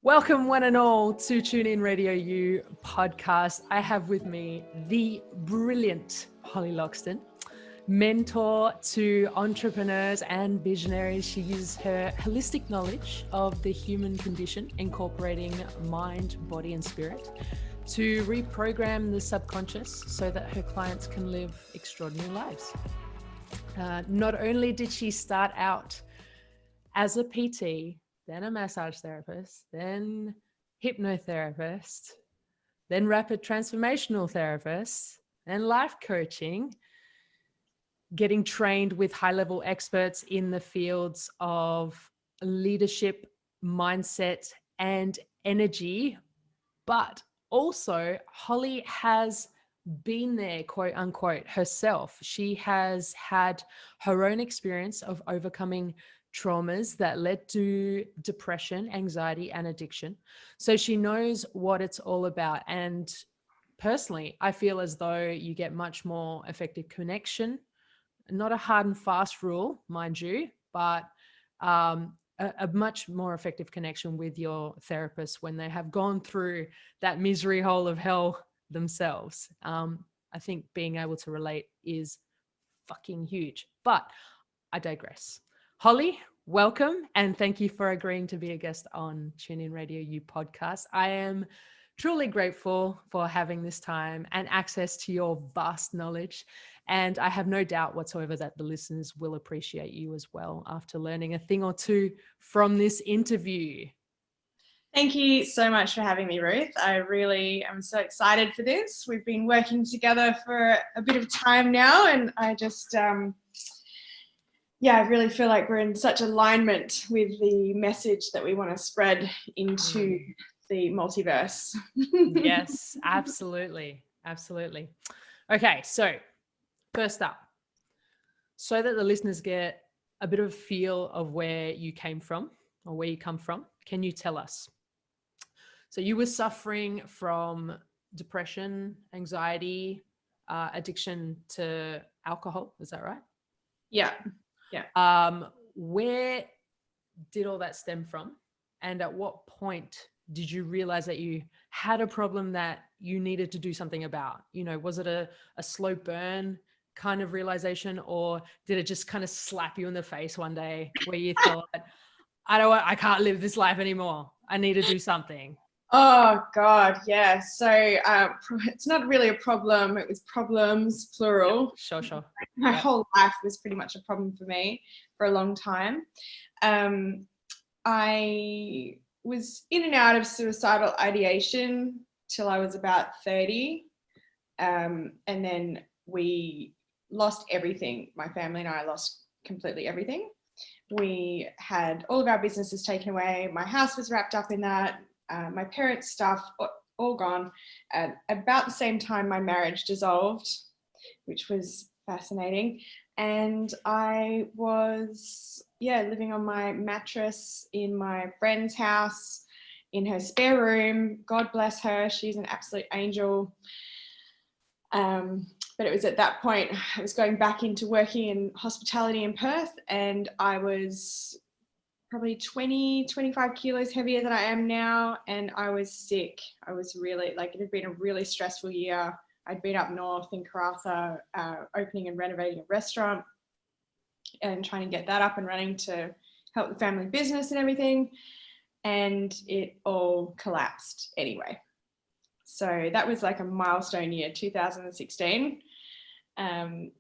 Welcome, one and all, to Tune In Radio U podcast. I have with me the brilliant Holly Loxton, mentor to entrepreneurs and visionaries. She uses her holistic knowledge of the human condition, incorporating mind, body, and spirit, to reprogram the subconscious so that her clients can live extraordinary lives. Not only did she start out as a PT, then a massage therapist, then hypnotherapist, then rapid transformational therapist, then life coaching, getting trained with high-level experts in the fields of leadership, mindset, and energy. But also, Holly has been there, quote unquote, herself. She has had her own experience of overcoming traumas that led to depression, anxiety, and addiction. So she knows what it's all about. And personally, I feel as though you get much more effective connection, not a hard and fast rule, mind you, but a much more effective connection with your therapist when they have gone through that misery hole of hell themselves. I think being able to relate is fucking huge, but I digress. Holly, welcome, and thank you for agreeing to be a guest on Tune In Radio U podcast. I am truly grateful for having this time and access to your vast knowledge. And I have no doubt whatsoever that the listeners will appreciate you as well after learning a thing or two from this interview. Thank you so much for having me, Ruth. I really am so excited for this. We've been working together for a bit of time now, and I just, I really feel like we're in such alignment with the message that we want to spread into the multiverse. Yes, absolutely. Absolutely. Okay, so first up, so that the listeners get a bit of a feel of where you came from or where you come from, can you tell us? So you were suffering from depression, anxiety, addiction to alcohol. Is that right? Yeah. Where did all that stem from? And at what point did you realize that you had a problem that you needed to do something about? You know, was it a slow burn kind of realization, or did it just kind of slap you in the face one day where you thought, I can't live this life anymore. I need to do something. Oh God, yeah. So it's not really a problem. It was problems, plural. Yep, sure. My whole life was pretty much a problem for me for a long time. I was in and out of suicidal ideation till I was about 30. And then we lost everything. My family and I lost completely everything. We had all of our businesses taken away. My house was wrapped up in that. My parents' stuff, all gone. About the same time, my marriage dissolved, which was fascinating. And I was, living on my mattress in my friend's house, in her spare room. God bless her. She's an absolute angel. But it was at that point I was going back into working in hospitality in Perth, and I was probably 20, 25 kilos heavier than I am now. And I was sick. I was really, it had been a really stressful year. I'd been up north in Karratha, opening and renovating a restaurant and trying to get that up and running to help the family business and everything. And it all collapsed anyway. So that was like a milestone year, 2016. It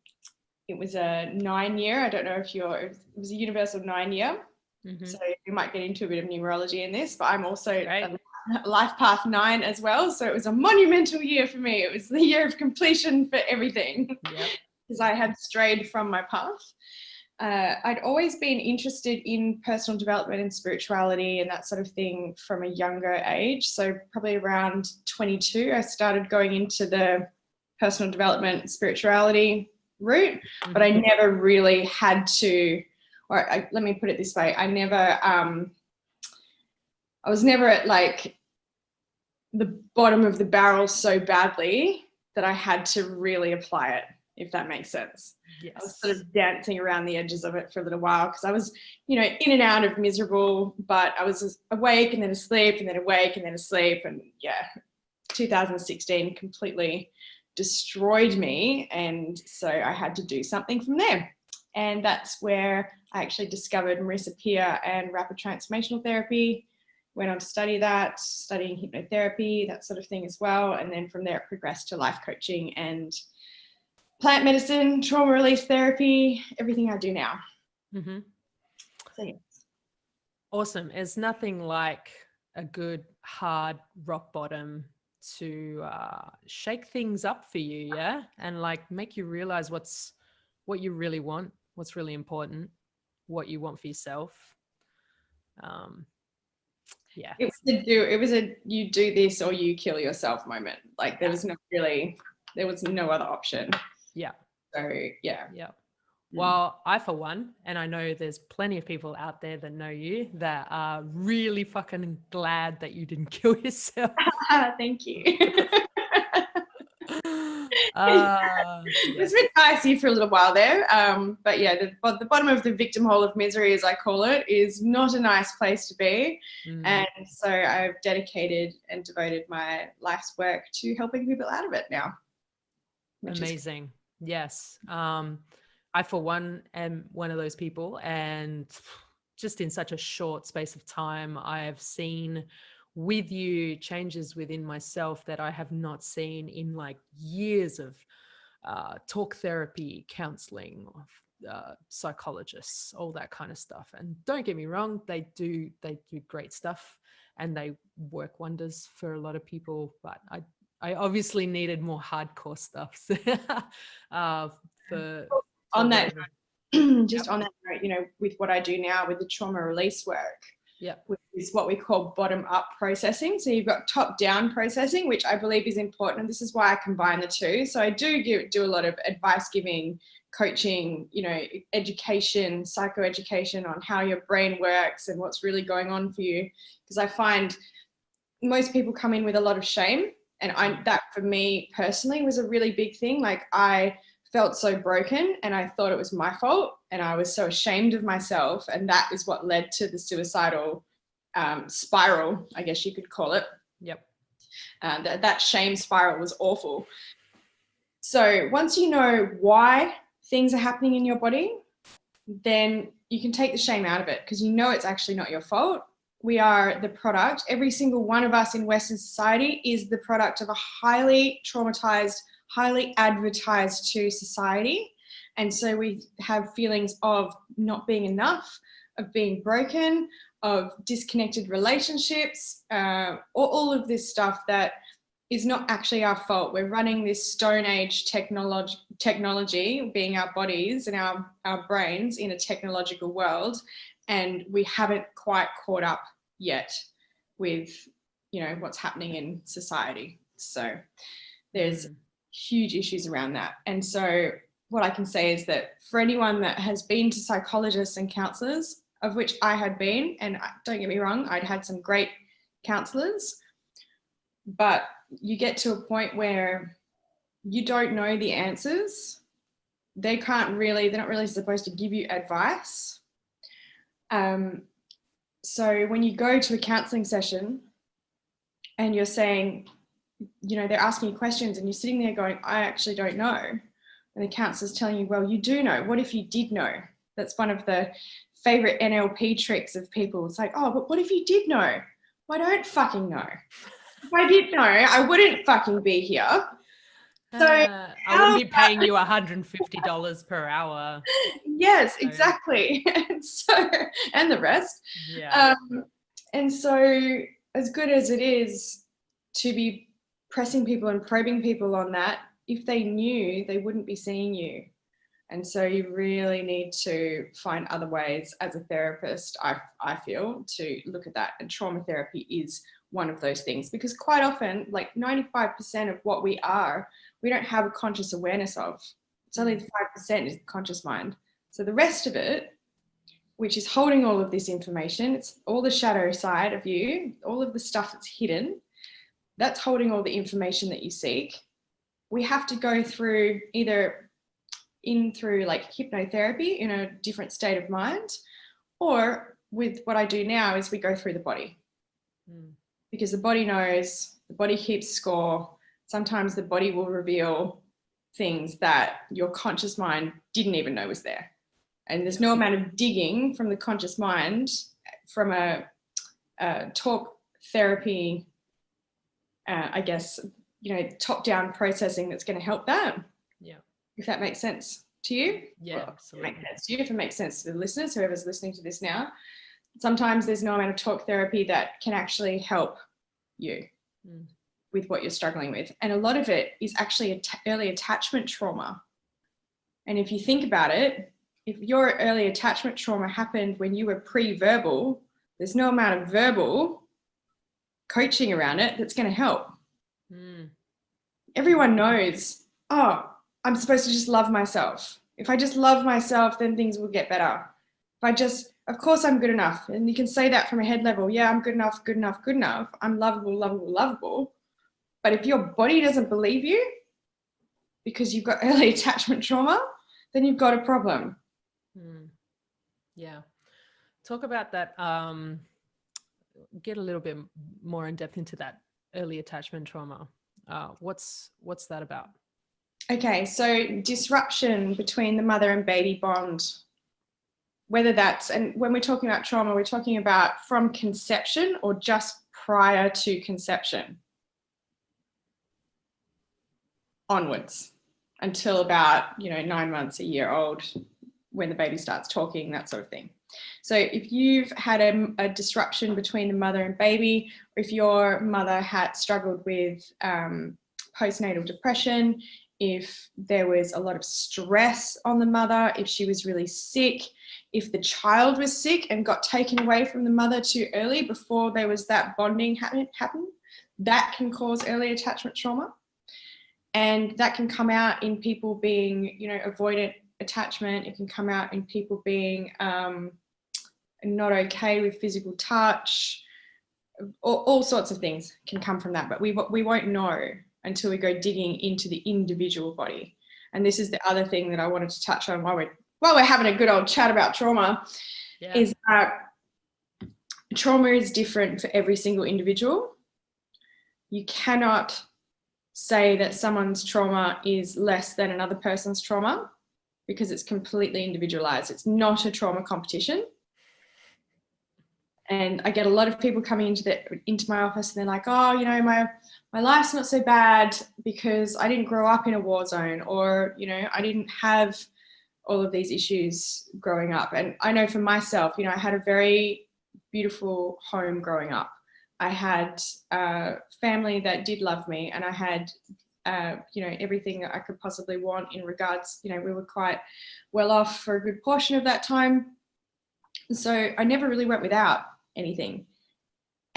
was a 9-year. I don't know if it was a universal 9-year. Mm-hmm. So we might get into a bit of numerology in this, but I'm also a life path 9 as well. So it was a monumental year for me. It was the year of completion for everything because I had strayed from my path. I'd always been interested in personal development and spirituality and that sort of thing from a younger age. So probably around 22, I started going into the personal development spirituality route, but I never really had to, let me put it this way. I was never at like the bottom of the barrel so badly that I had to really apply it. if that makes sense. Yes. I was sort of dancing around the edges of it for a little while because I was, in and out of miserable, but I was awake and then asleep and then awake and then asleep. And 2016 completely destroyed me. And so I had to do something from there. And that's where I actually discovered Marissa Peer and rapid transformational therapy. Went on to study that, studying hypnotherapy, that sort of thing as well. And then from there it progressed to life coaching and plant medicine, trauma release therapy, everything I do now. Mm-hmm. So, yeah. Awesome. There's nothing like a good hard rock bottom to shake things up for you, yeah? And like make you realize what you really want, what's really important, what you want for yourself. Yeah. It was a you do this or you kill yourself moment. Like there was no other option. Yeah. So yeah. Yeah. Well, I, for one, and I know there's plenty of people out there that know you that are really fucking glad that you didn't kill yourself. Thank you. Yeah. It's been icy for a little while there. But yeah, the bottom of the victim hole of misery, as I call it, is not a nice place to be. And so I've dedicated and devoted my life's work to helping people out of it now. Amazing. Yes. I, for one, am one of those people, and just in such a short space of time, I have seen with you changes within myself that I have not seen in like years of talk therapy, counseling, psychologists, all that kind of stuff. And don't get me wrong, they do great stuff and they work wonders for a lot of people, but I obviously needed more hardcore stuff. On that note, with what I do now with the trauma release work, which is what we call bottom up processing. So you've got top down processing, which I believe is important. And this is why I combine the two. So I do a lot of advice giving, coaching, education, psychoeducation on how your brain works and what's really going on for you. Because I find most people come in with a lot of shame. And that for me personally was a really big thing. Like I felt so broken and I thought it was my fault and I was so ashamed of myself, and that is what led to the suicidal spiral, I guess you could call it. Yep. That shame spiral was awful. So once you know why things are happening in your body, then you can take the shame out of it because it's actually not your fault. We are the product. Every single one of us in Western society is the product of a highly traumatized, highly advertised to society. And so we have feelings of not being enough, of being broken, of disconnected relationships, all of this stuff that is not actually our fault. We're running this Stone Age technology, being our bodies and our brains in a technological world, and we haven't quite caught up yet with what's happening in society. So there's huge issues around that. And so what I can say is that for anyone that has been to psychologists and counselors, of which I had been, and don't get me wrong, I'd had some great counselors, but you get to a point where you don't know the answers. They're not really supposed to give you advice. So when you go to a counseling session and you're saying, they're asking you questions and you're sitting there going, I actually don't know. And the counselor's telling you, well, you do know. What if you did know? That's one of the favorite NLP tricks of people. It's like, oh, but what if you did know? Well, I don't fucking know. If I did know, I wouldn't fucking be here. So I wouldn't be paying you $150 per hour. Yes, exactly. And the rest. Yeah. And so as good as it is to be pressing people and probing people on that, if they knew, they wouldn't be seeing you. And so you really need to find other ways as a therapist, I feel, to look at that. And trauma therapy is one of those things, because quite often, like 95% of what we are, we don't have a conscious awareness of. It's only the 5% is the conscious mind. So the rest of it, which is holding all of this information, it's all the shadow side of you, all of the stuff that's hidden, that's holding all the information that you seek. We have to go through either in through like hypnotherapy in a different state of mind, or with what I do now is we go through the body. Because the body knows, the body keeps score. Sometimes the body will reveal things that your conscious mind didn't even know was there. And there's no amount of digging from the conscious mind from a talk therapy, I guess, top-down processing that's going to help that. Yeah. If that makes sense to you. Yeah, well, absolutely. It makes sense to you, if it makes sense to the listeners, whoever's listening to this now. Sometimes there's no amount of talk therapy that can actually help you with what you're struggling with. And a lot of it is actually early attachment trauma. And if you think about it, if your early attachment trauma happened when you were pre-verbal, there's no amount of verbal coaching around it that's going to help. Everyone knows, oh, I'm supposed to just love myself. If I just love myself, then things will get better. Of course I'm good enough. And you can say that from a head level. Yeah, I'm good enough, good enough, good enough. I'm lovable, lovable, lovable. But if your body doesn't believe you because you've got early attachment trauma, then you've got a problem. Yeah. Talk about that. Get a little bit more in depth into that early attachment trauma. What's that about? Okay, so disruption between the mother and baby bond, whether that's, and when we're talking about trauma, we're talking about from conception or just prior to conception onwards until about 9 months, a year old, when the baby starts talking, that sort of thing. So if you've had a disruption between the mother and baby, or if your mother had struggled with postnatal depression, if there was a lot of stress on the mother, if she was really sick, if the child was sick and got taken away from the mother too early before there was that bonding happen, that can cause early attachment trauma. And that can come out in people being, avoidant attachment. It can come out in people being not okay with physical touch. All sorts of things can come from that, but we won't know until we go digging into the individual body. And this is the other thing that I wanted to touch on while we're having a good old chat about trauma, is that trauma is different for every single individual. You cannot say that someone's trauma is less than another person's trauma because it's completely individualized. It's not a trauma competition. And I get a lot of people coming into my office and they're like, oh, my life's not so bad because I didn't grow up in a war zone, or, I didn't have all of these issues growing up. And I know for myself, I had a very beautiful home growing up. I had a family that did love me, and I had, everything that I could possibly want in regards, we were quite well off for a good portion of that time. So I never really went without anything.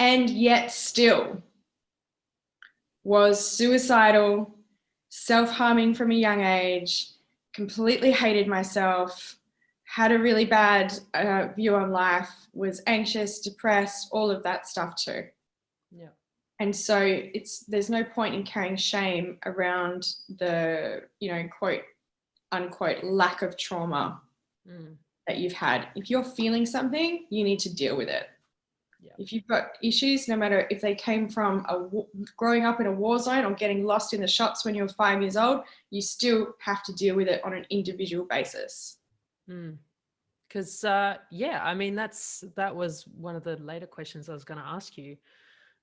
And yet still was suicidal, self-harming from a young age, completely hated myself, had a really bad view on life, was anxious, depressed, all of that stuff too. Yeah. And so there's no point in carrying shame around the, quote unquote, lack of trauma that you've had. If you're feeling something, you need to deal with it. Yeah. If you've got issues, no matter if they came from growing up in a war zone or getting lost in the shops when you were 5 years old, you still have to deal with it on an individual basis. Because that was one of the later questions I was going to ask you.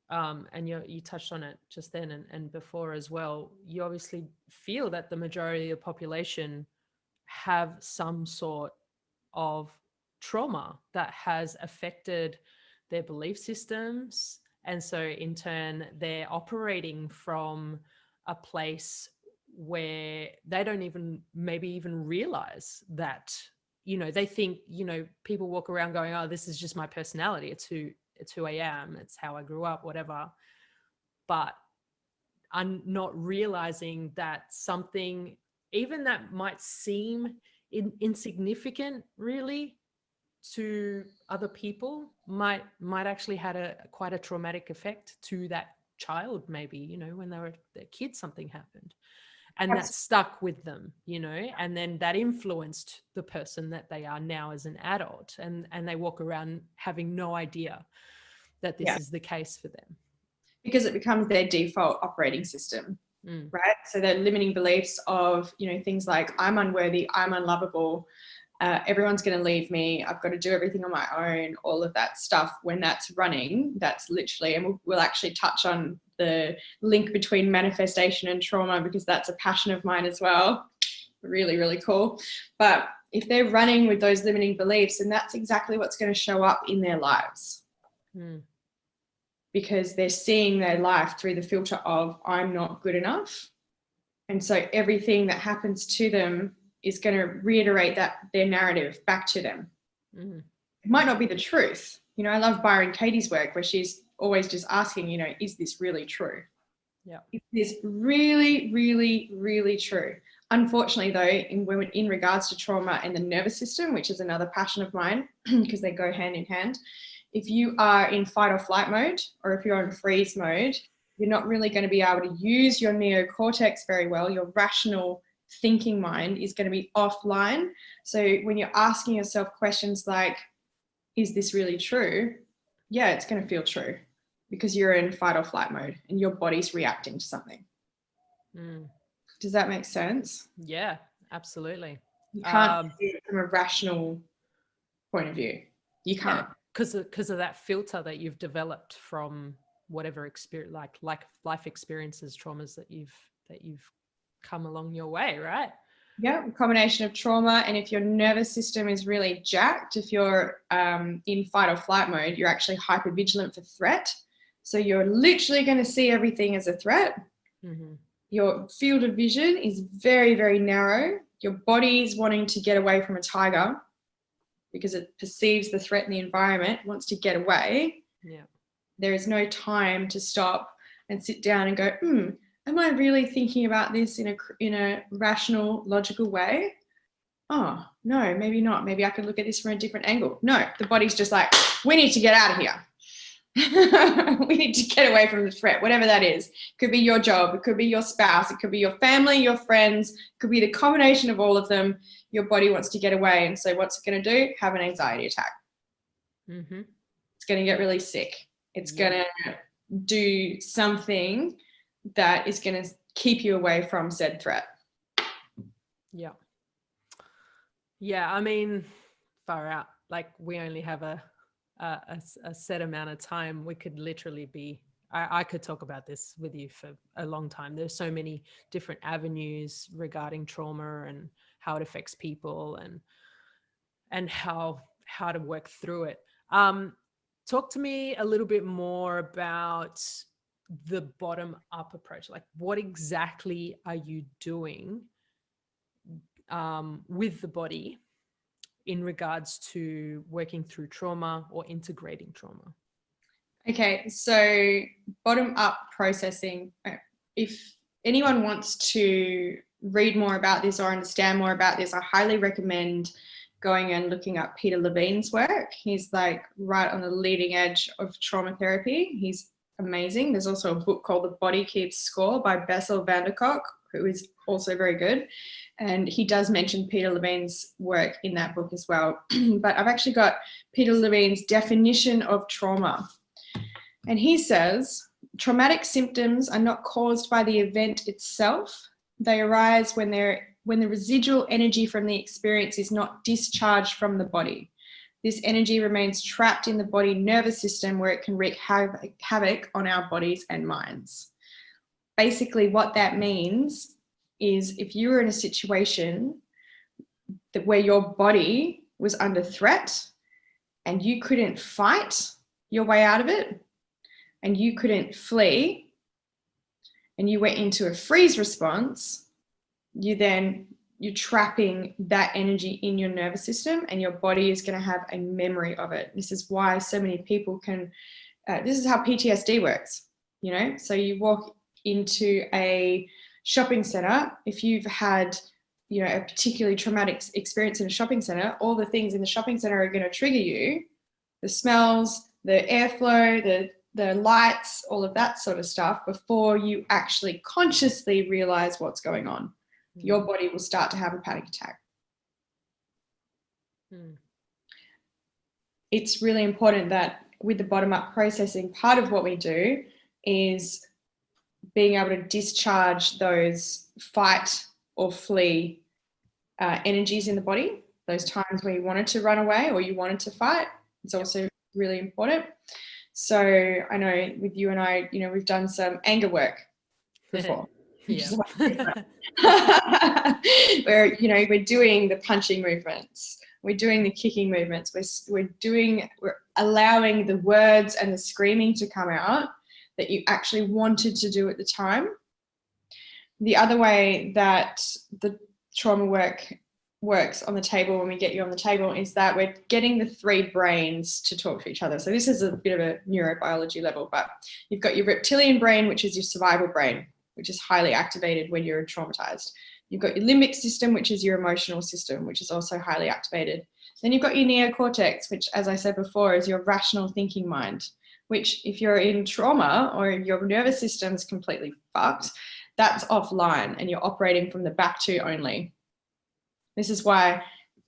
And you touched on it just then and before as well. You obviously feel that the majority of the population have some sort of trauma that has affected their belief systems. And so in turn, they're operating from a place where they don't even realize that, they think, people walk around going, oh, this is just my personality. It's who I am. It's how I grew up, whatever. But I'm not realizing that something, even that might seem insignificant really to other people, might actually had quite a traumatic effect to that child, maybe, when they were their kid, something happened. and that stuck with them, you know, and then that influenced the person that they are now as an adult, and they walk around having no idea that this is the case for them. Because it becomes their default operating system, right? So their limiting beliefs of, you know, things like I'm unworthy, I'm unlovable, everyone's going to leave me, I've got to do everything on my own, all of that stuff. When that's running, that's literally, and we'll actually touch on the link between manifestation and trauma, because that's a passion of mine as well. Really, really cool. But if they're running with those limiting beliefs, then that's exactly what's going to show up in their lives. Because they're seeing their life through the filter of I'm not good enough. And so everything that happens to them is going to reiterate that, their narrative back to them. It might not be the truth. You know, I love Byron Katie's work where she's always just asking, you know, is this really true? Yeah. Is this really, really, really true? Unfortunately, though, in regards to trauma and the nervous system, which is another passion of mine, because they go hand in hand, if you are in fight or flight mode, or if you're in freeze mode, you're not really going to be able to use your neocortex very well. Your rational thinking mind is going to be offline. So when you're asking yourself questions like, is this really true? Yeah, it's going to feel true because you're in fight or flight mode and your body's reacting to something. Does that make sense? Yeah, absolutely. You can't see it from a rational point of view. You can't. Because of that filter that you've developed from whatever experience, like life experiences, traumas that you've come along your way, right? Yeah, a combination of trauma, and if your nervous system is really jacked, if you're in fight or flight mode, you're actually hypervigilant for threat. So you're literally going to see everything as a threat. Your field of vision is very, very narrow. Your body's wanting to get away from a tiger because it perceives the threat in the environment, wants to get away. Yeah. There is no time to stop and sit down and go, am I really thinking about this in a rational, logical way? Oh, no, maybe not. Maybe I could look at this from a different angle. No, the body's just like, we need to get out of here. We need to get away from the threat, whatever that is. It could be your job, it could be your spouse, it could be your family, your friends, it could be the combination of all of them. Your body wants to get away. And so what's it going to do? Have an anxiety attack. It's going to get really sick. It's going to do something that is going to keep you away from said threat. Yeah. Yeah, I mean, far out. Like, we only have a set amount of time. We could literally be, I could talk about this with you for a long time. There's so many different avenues regarding trauma and how it affects people and how to work through it. Talk to me a little bit more about the bottom up approach. Like, what exactly are you doing with the body in regards to working through trauma or integrating trauma? Okay, so bottom up processing. If anyone wants to read more about this or understand more about this, I highly recommend going and looking up Peter Levine's work. He's like right on the leading edge of trauma therapy. He's amazing. There's also a book called The Body Keeps Score by Bessel van der Kolk, who is also very good. And he does mention Peter Levine's work in that book as well. But I've actually got Peter Levine's definition of trauma. And he says, traumatic symptoms are not caused by the event itself. They arise when the residual energy from the experience is not discharged from the body. This energy remains trapped in the body nervous system where it can wreak havoc on our bodies and minds. Basically, what that means is if you were in a situation where your body was under threat and you couldn't fight your way out of it and you couldn't flee and you went into a freeze response, you're trapping that energy in your nervous system and your body is going to have a memory of it. This is why so many people can, this is how PTSD works, you know? So you walk into a shopping center, if you've had, you know, a particularly traumatic experience in a shopping center, all the things in the shopping center are going to trigger you. The smells, the airflow, the lights, all of that sort of stuff before you actually consciously realize what's going on. Your body will start to have a panic attack. It's really important that with the bottom-up processing, part of what we do is being able to discharge those fight or flee energies in the body, those times where you wanted to run away or you wanted to fight. It's also really important. So I know with you and I, you know, we've done some anger work before. Where, you know, we're doing the punching movements, we're doing the kicking movements, we're allowing the words and the screaming to come out that you actually wanted to do at the time. The other way that the trauma work works on the table, when we get you on the table, is that we're getting the three brains to talk to each other. So this is a bit of a neurobiology level, but you've got your reptilian brain, which is your survival brain, which is highly activated when you're traumatized. You've got your limbic system, which is your emotional system, which is also highly activated. Then you've got your neocortex, which, as I said before, is your rational thinking mind, which if you're in trauma or your nervous system is completely fucked, that's offline and you're operating from the back two only. This is why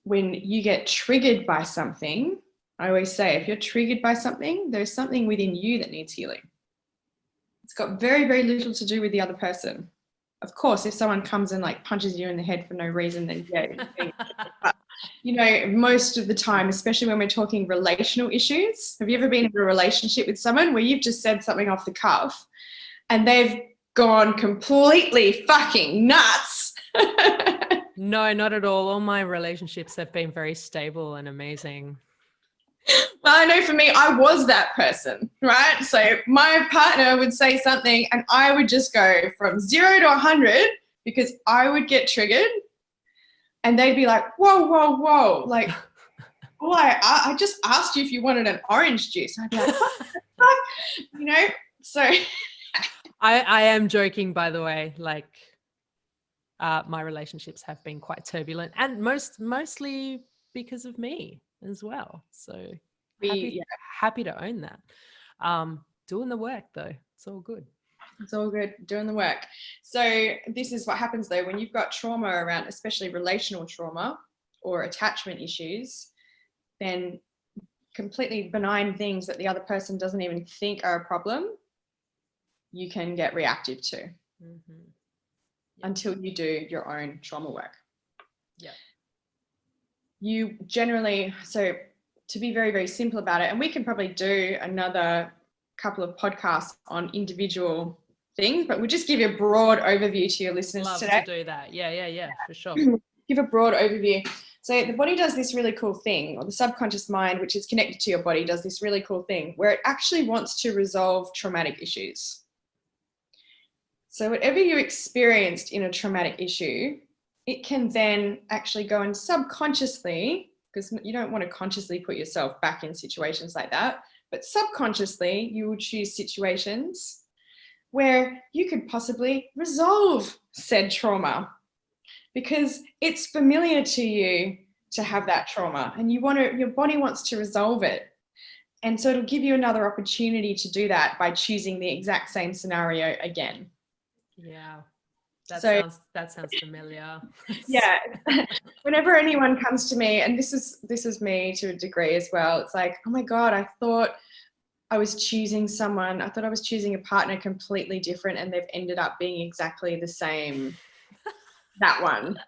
when you get triggered by something, I always say, if you're triggered by something, there's something within you that needs healing. It's got very, very little to do with the other person. Of course, if someone comes and like punches you in the head for no reason, then yeah. But, you know, most of the time, especially when we're talking relational issues, have you ever been in a relationship with someone where you've just said something off the cuff and they've gone completely fucking nuts? No, not at all. All my relationships have been very stable and amazing. Well, I know for me, I was that person, right? So my partner would say something and I would just go from 0 to 100 because I would get triggered and they'd be like, whoa, whoa, whoa. Like, oh, I just asked you if you wanted an orange juice. I'd be like, what the fuck? You know, so. I am joking, by the way, like my relationships have been quite turbulent and mostly because of me as well. So happy to own that. Doing the work though, it's all good. It's all good, doing the work. So this is what happens though, when you've got trauma around, especially relational trauma or attachment issues, then completely benign things that the other person doesn't even think are a problem, you can get reactive to until you do your own trauma work. Yeah. You generally, so to be very, very simple about it, and we can probably do another couple of podcasts on individual things, but we'll just give you a broad overview to your listeners today. Love to do that. Yeah, for sure. Give a broad overview. So the body does this really cool thing, or the subconscious mind, which is connected to your body, does this really cool thing where it actually wants to resolve traumatic issues. So whatever you experienced in a traumatic issue, it can then actually go and subconsciously, because you don't want to consciously put yourself back in situations like that, but subconsciously you will choose situations where you could possibly resolve said trauma because it's familiar to you to have that trauma and your body wants to resolve it. And so it'll give you another opportunity to do that by choosing the exact same scenario again. Yeah. That sounds familiar. Yeah. Whenever anyone comes to me, and this is me to a degree as well, it's like, oh my God, I thought I was choosing someone. I thought I was choosing a partner completely different and they've ended up being exactly the same. That one.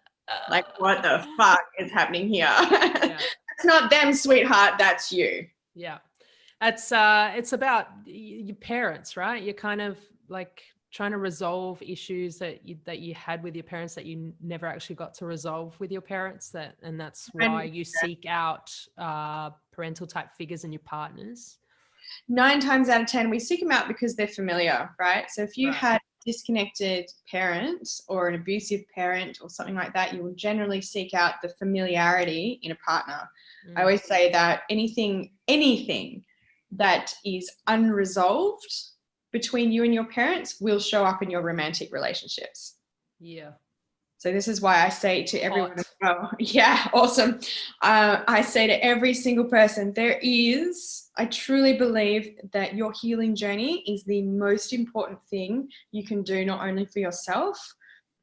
Like, what the fuck is happening here? Yeah. It's not them, sweetheart. That's you. Yeah. It's about your parents, right? You're kind of like trying to resolve issues that you had with your parents that you never actually got to resolve with your parents. And that's why you seek out parental type figures in your partners. 9 times out of 10, we seek them out because they're familiar, right? So if you had a disconnected parent or an abusive parent or something like that, you will generally seek out the familiarity in a partner. I always say that anything that is unresolved between you and your parents will show up in your romantic relationships. Yeah. So this is why I say to everyone, Hot. oh, yeah, awesome. I say to every single person, I truly believe that your healing journey is the most important thing you can do, not only for yourself,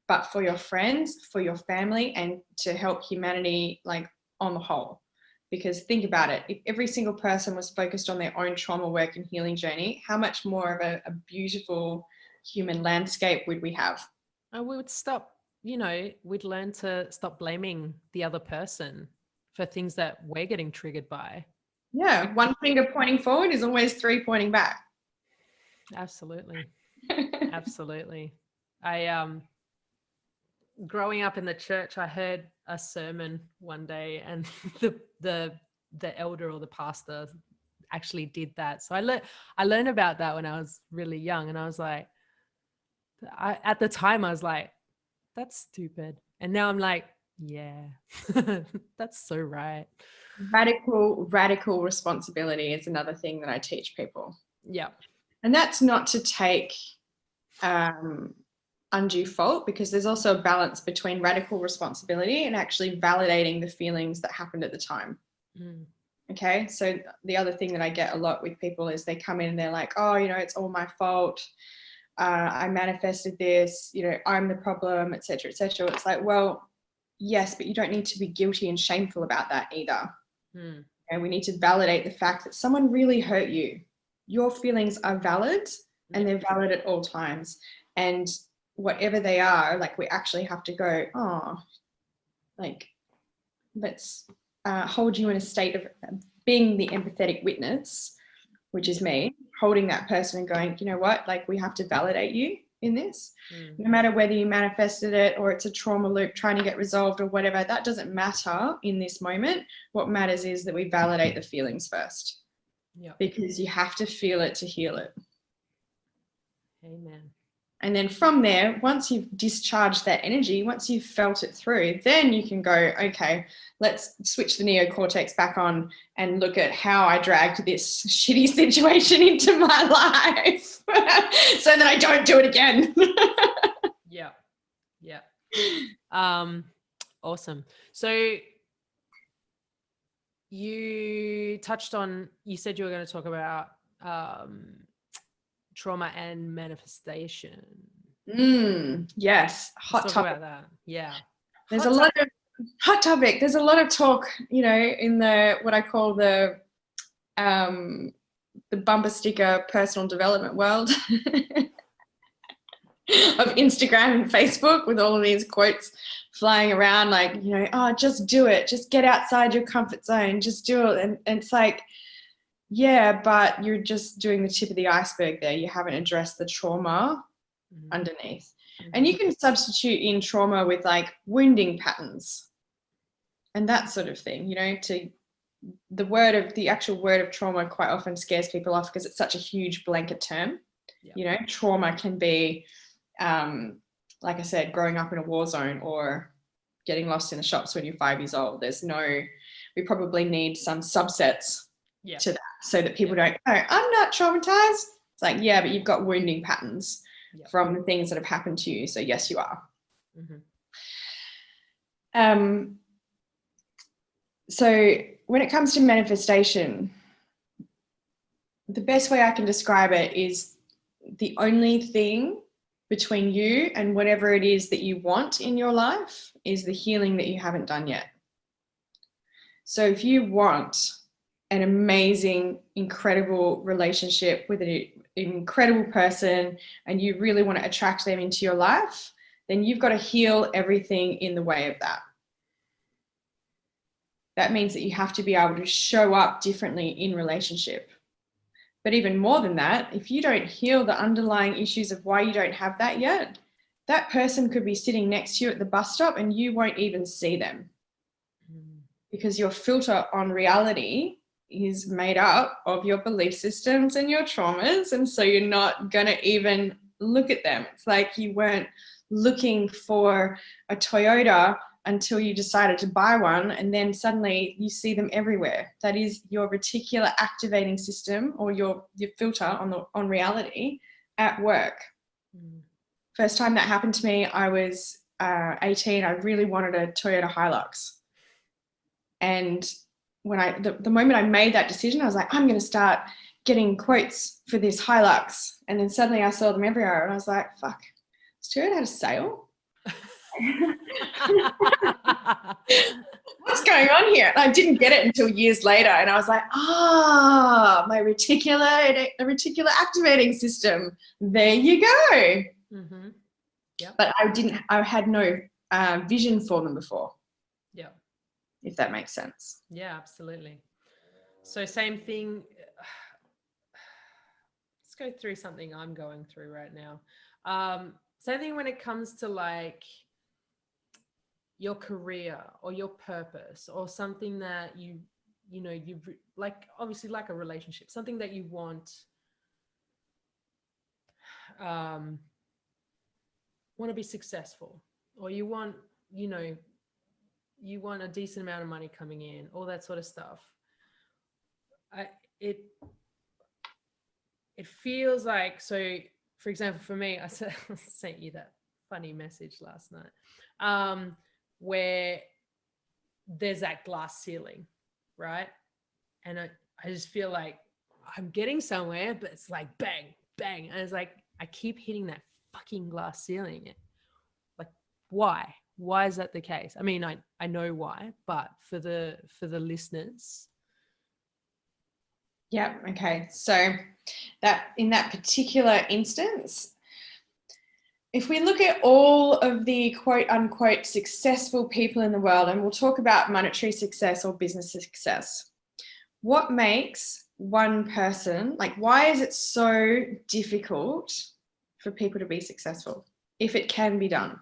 but for your friends, for your family, and to help humanity like on the whole. Because think about it, if every single person was focused on their own trauma work and healing journey, how much more of a beautiful human landscape would we have? And we would stop, we'd learn to stop blaming the other person for things that we're getting triggered by. Yeah, one finger pointing forward is always three pointing back. Absolutely. Absolutely. I growing up in the church, I heard a sermon one day, and the elder or the pastor actually did that. So I learned about that when I was really young, and I was like, at the time I was like, that's stupid, and now I'm like, yeah, that's so right. Radical responsibility is another thing that I teach people. Yeah. And that's not to take undue fault, because there's also a balance between radical responsibility and actually validating the feelings that happened at the time. Okay, so the other thing that I get a lot with people is they come in and they're like, oh, it's all my fault. I manifested this, I'm the problem, etc., etc. It's like, well, yes, but you don't need to be guilty and shameful about that either. And we need to validate the fact that someone really hurt you. Your feelings are valid, and they're valid at all times. And whatever they are, like, we actually have to go, oh, like, let's hold you in a state of being the empathetic witness, which is me, holding that person and going, you know what, like, we have to validate you in this. No matter whether you manifested it or it's a trauma loop trying to get resolved or whatever, that doesn't matter in this moment. What matters is that we validate the feelings first. Yeah. Because you have to feel it to heal it. Amen. And then from there, once you've discharged that energy, once you've felt it through, then you can go, okay, let's switch the neocortex back on and look at how I dragged this shitty situation into my life so that I don't do it again. Yeah. Yeah. Awesome. So you said you were going to talk about trauma and manifestation. Yes. Hot topic. About that. Yeah. There's a lot of hot topic. There's a lot of talk, in the, what I call the bumper sticker personal development world of Instagram and Facebook, with all of these quotes flying around, like, oh, just do it. Just get outside your comfort zone. Just do it. And it's like, yeah, but you're just doing the tip of the iceberg there. You haven't addressed the trauma underneath. And you can substitute in trauma with like wounding patterns and that sort of thing, to the actual word of trauma quite often scares people off because it's such a huge blanket term. Yeah. Trauma can be, like I said, growing up in a war zone or getting lost in the shops when you're 5 years old. We probably need some subsets to that so that people don't go, I'm not traumatized. It's like, yeah, but you've got wounding patterns from the things that have happened to you. So yes, you are. So when it comes to manifestation, the best way I can describe it is the only thing between you and whatever it is that you want in your life is the healing that you haven't done yet. So if you want an amazing, incredible relationship with an incredible person and you really want to attract them into your life, then you've got to heal everything in the way of that. That means that you have to be able to show up differently in relationship. But even more than that, if you don't heal the underlying issues of why you don't have that yet, that person could be sitting next to you at the bus stop and you won't even see them. Because your filter on reality is made up of your belief systems and your traumas. And so you're not going to even look at them. It's like you weren't looking for a Toyota until you decided to buy one, and then suddenly you see them everywhere. That is your reticular activating system, or your filter on reality at work. First time that happened to me, I was 18, I really wanted a Toyota Hilux. And when the moment I made that decision, I was like, I'm going to start getting quotes for this Hilux. And then suddenly I saw them everywhere and I was like, fuck, has Toyota had a sale? What's going on here? And I didn't get it until years later. And I was like, my reticular activating system. There you go. Mm-hmm. Yeah. But I had no vision for them before. Yeah. If that makes sense. Yeah, absolutely. So same thing. Let's go through something I'm going through right now. Same thing when it comes to like your career or your purpose or something that you like, obviously like a relationship, something that you want to be successful, or you want a decent amount of money coming in, all that sort of stuff. It feels like, so for example, for me, I sent you that funny message last night, where there's that glass ceiling, right? And I just feel like I'm getting somewhere, but it's like bang, bang. And it's like, I keep hitting that fucking glass ceiling. Like, why? Why is that the case? I mean, I know why, but for the listeners. Yeah. Okay. So that in that particular instance, if we look at all of the quote unquote successful people in the world, and we'll talk about monetary success or business success, what makes one person, like, why is it so difficult for people to be successful if it can be done,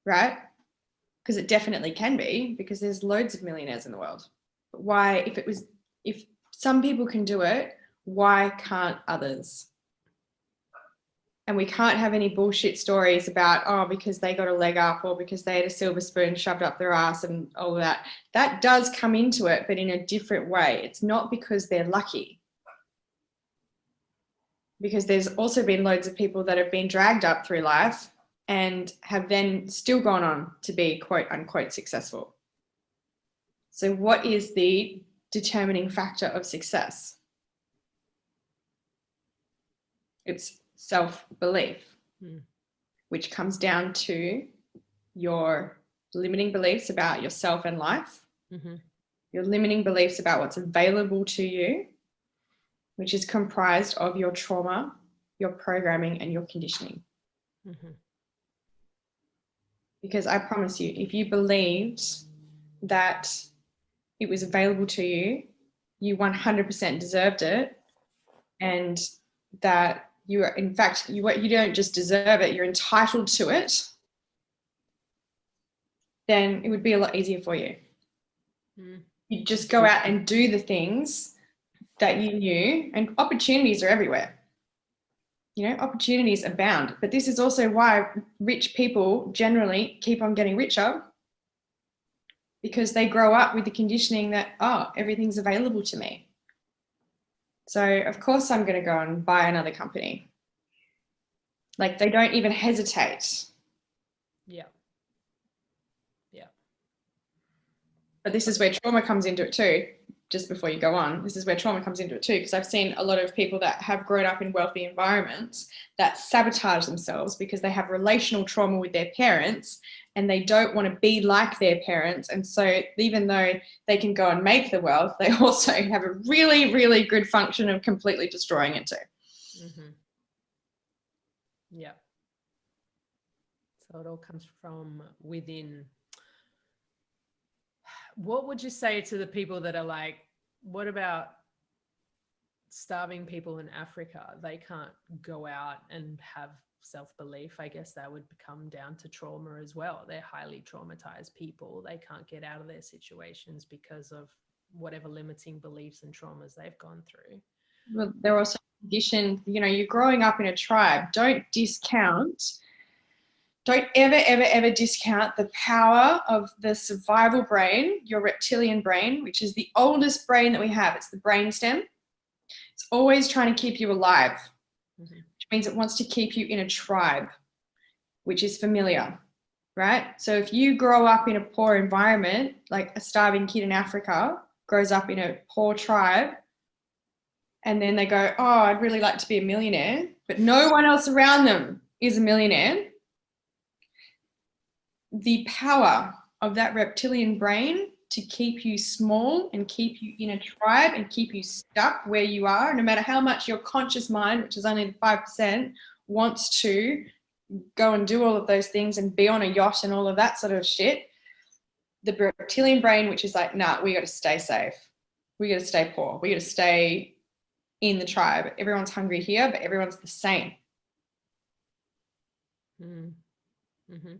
right? Because it definitely can be, because there's loads of millionaires in the world. But why, if some people can do it, why can't others? And we can't have any bullshit stories about, because they got a leg up or because they had a silver spoon shoved up their ass and all that. That does come into it, but in a different way. It's not because they're lucky. Because there's also been loads of people that have been dragged up through life and have then still gone on to be quote unquote successful. So what is the determining factor of success? It's self-belief, which comes down to your limiting beliefs about yourself and life, your limiting beliefs about what's available to you, which is comprised of your trauma, your programming, and your conditioning. Because I promise you, if you believed that it was available to you, you 100% deserved it, and that you are, in fact, you don't just deserve it, you're entitled to it, then it would be a lot easier for you. You'd just go out and do the things that you knew, and opportunities are everywhere. Opportunities abound. But this is also why rich people generally keep on getting richer, because they grow up with the conditioning that, everything's available to me. So of course I'm going to go and buy another company. Like, they don't even hesitate. Yeah. But this is where trauma comes into it too. Just before you go on, this is where trauma comes into it too, because I've seen a lot of people that have grown up in wealthy environments that sabotage themselves because they have relational trauma with their parents and they don't want to be like their parents. And so even though they can go and make the wealth, they also have a really, really good function of completely destroying it too. Yeah. So it all comes from within. What would you say to the people that are like, what about starving people in Africa? They can't go out and have self-belief. I guess that would come down to trauma as well. They're highly traumatized people. They can't get out of their situations because of whatever limiting beliefs and traumas they've gone through. Well, they're also conditioned, you're growing up in a tribe. Don't ever discount the power of the survival brain, your reptilian brain, which is the oldest brain that we have. It's the brainstem. It's always trying to keep you alive, which means it wants to keep you in a tribe, which is familiar. right? So if you grow up in a poor environment, like a starving kid in Africa grows up in a poor tribe, and then they go, oh, I'd really like to be a millionaire, but no one else around them is a millionaire. The power of that reptilian brain to keep you small and keep you in a tribe and keep you stuck where you are, no matter how much your conscious mind, which is only 5%, wants to go and do all of those things and be on a yacht and all of that sort of shit. The reptilian brain, which is like, nah, we got to stay safe. We got to stay poor. We got to stay in the tribe. Everyone's hungry here, but everyone's the same. Mm-hmm.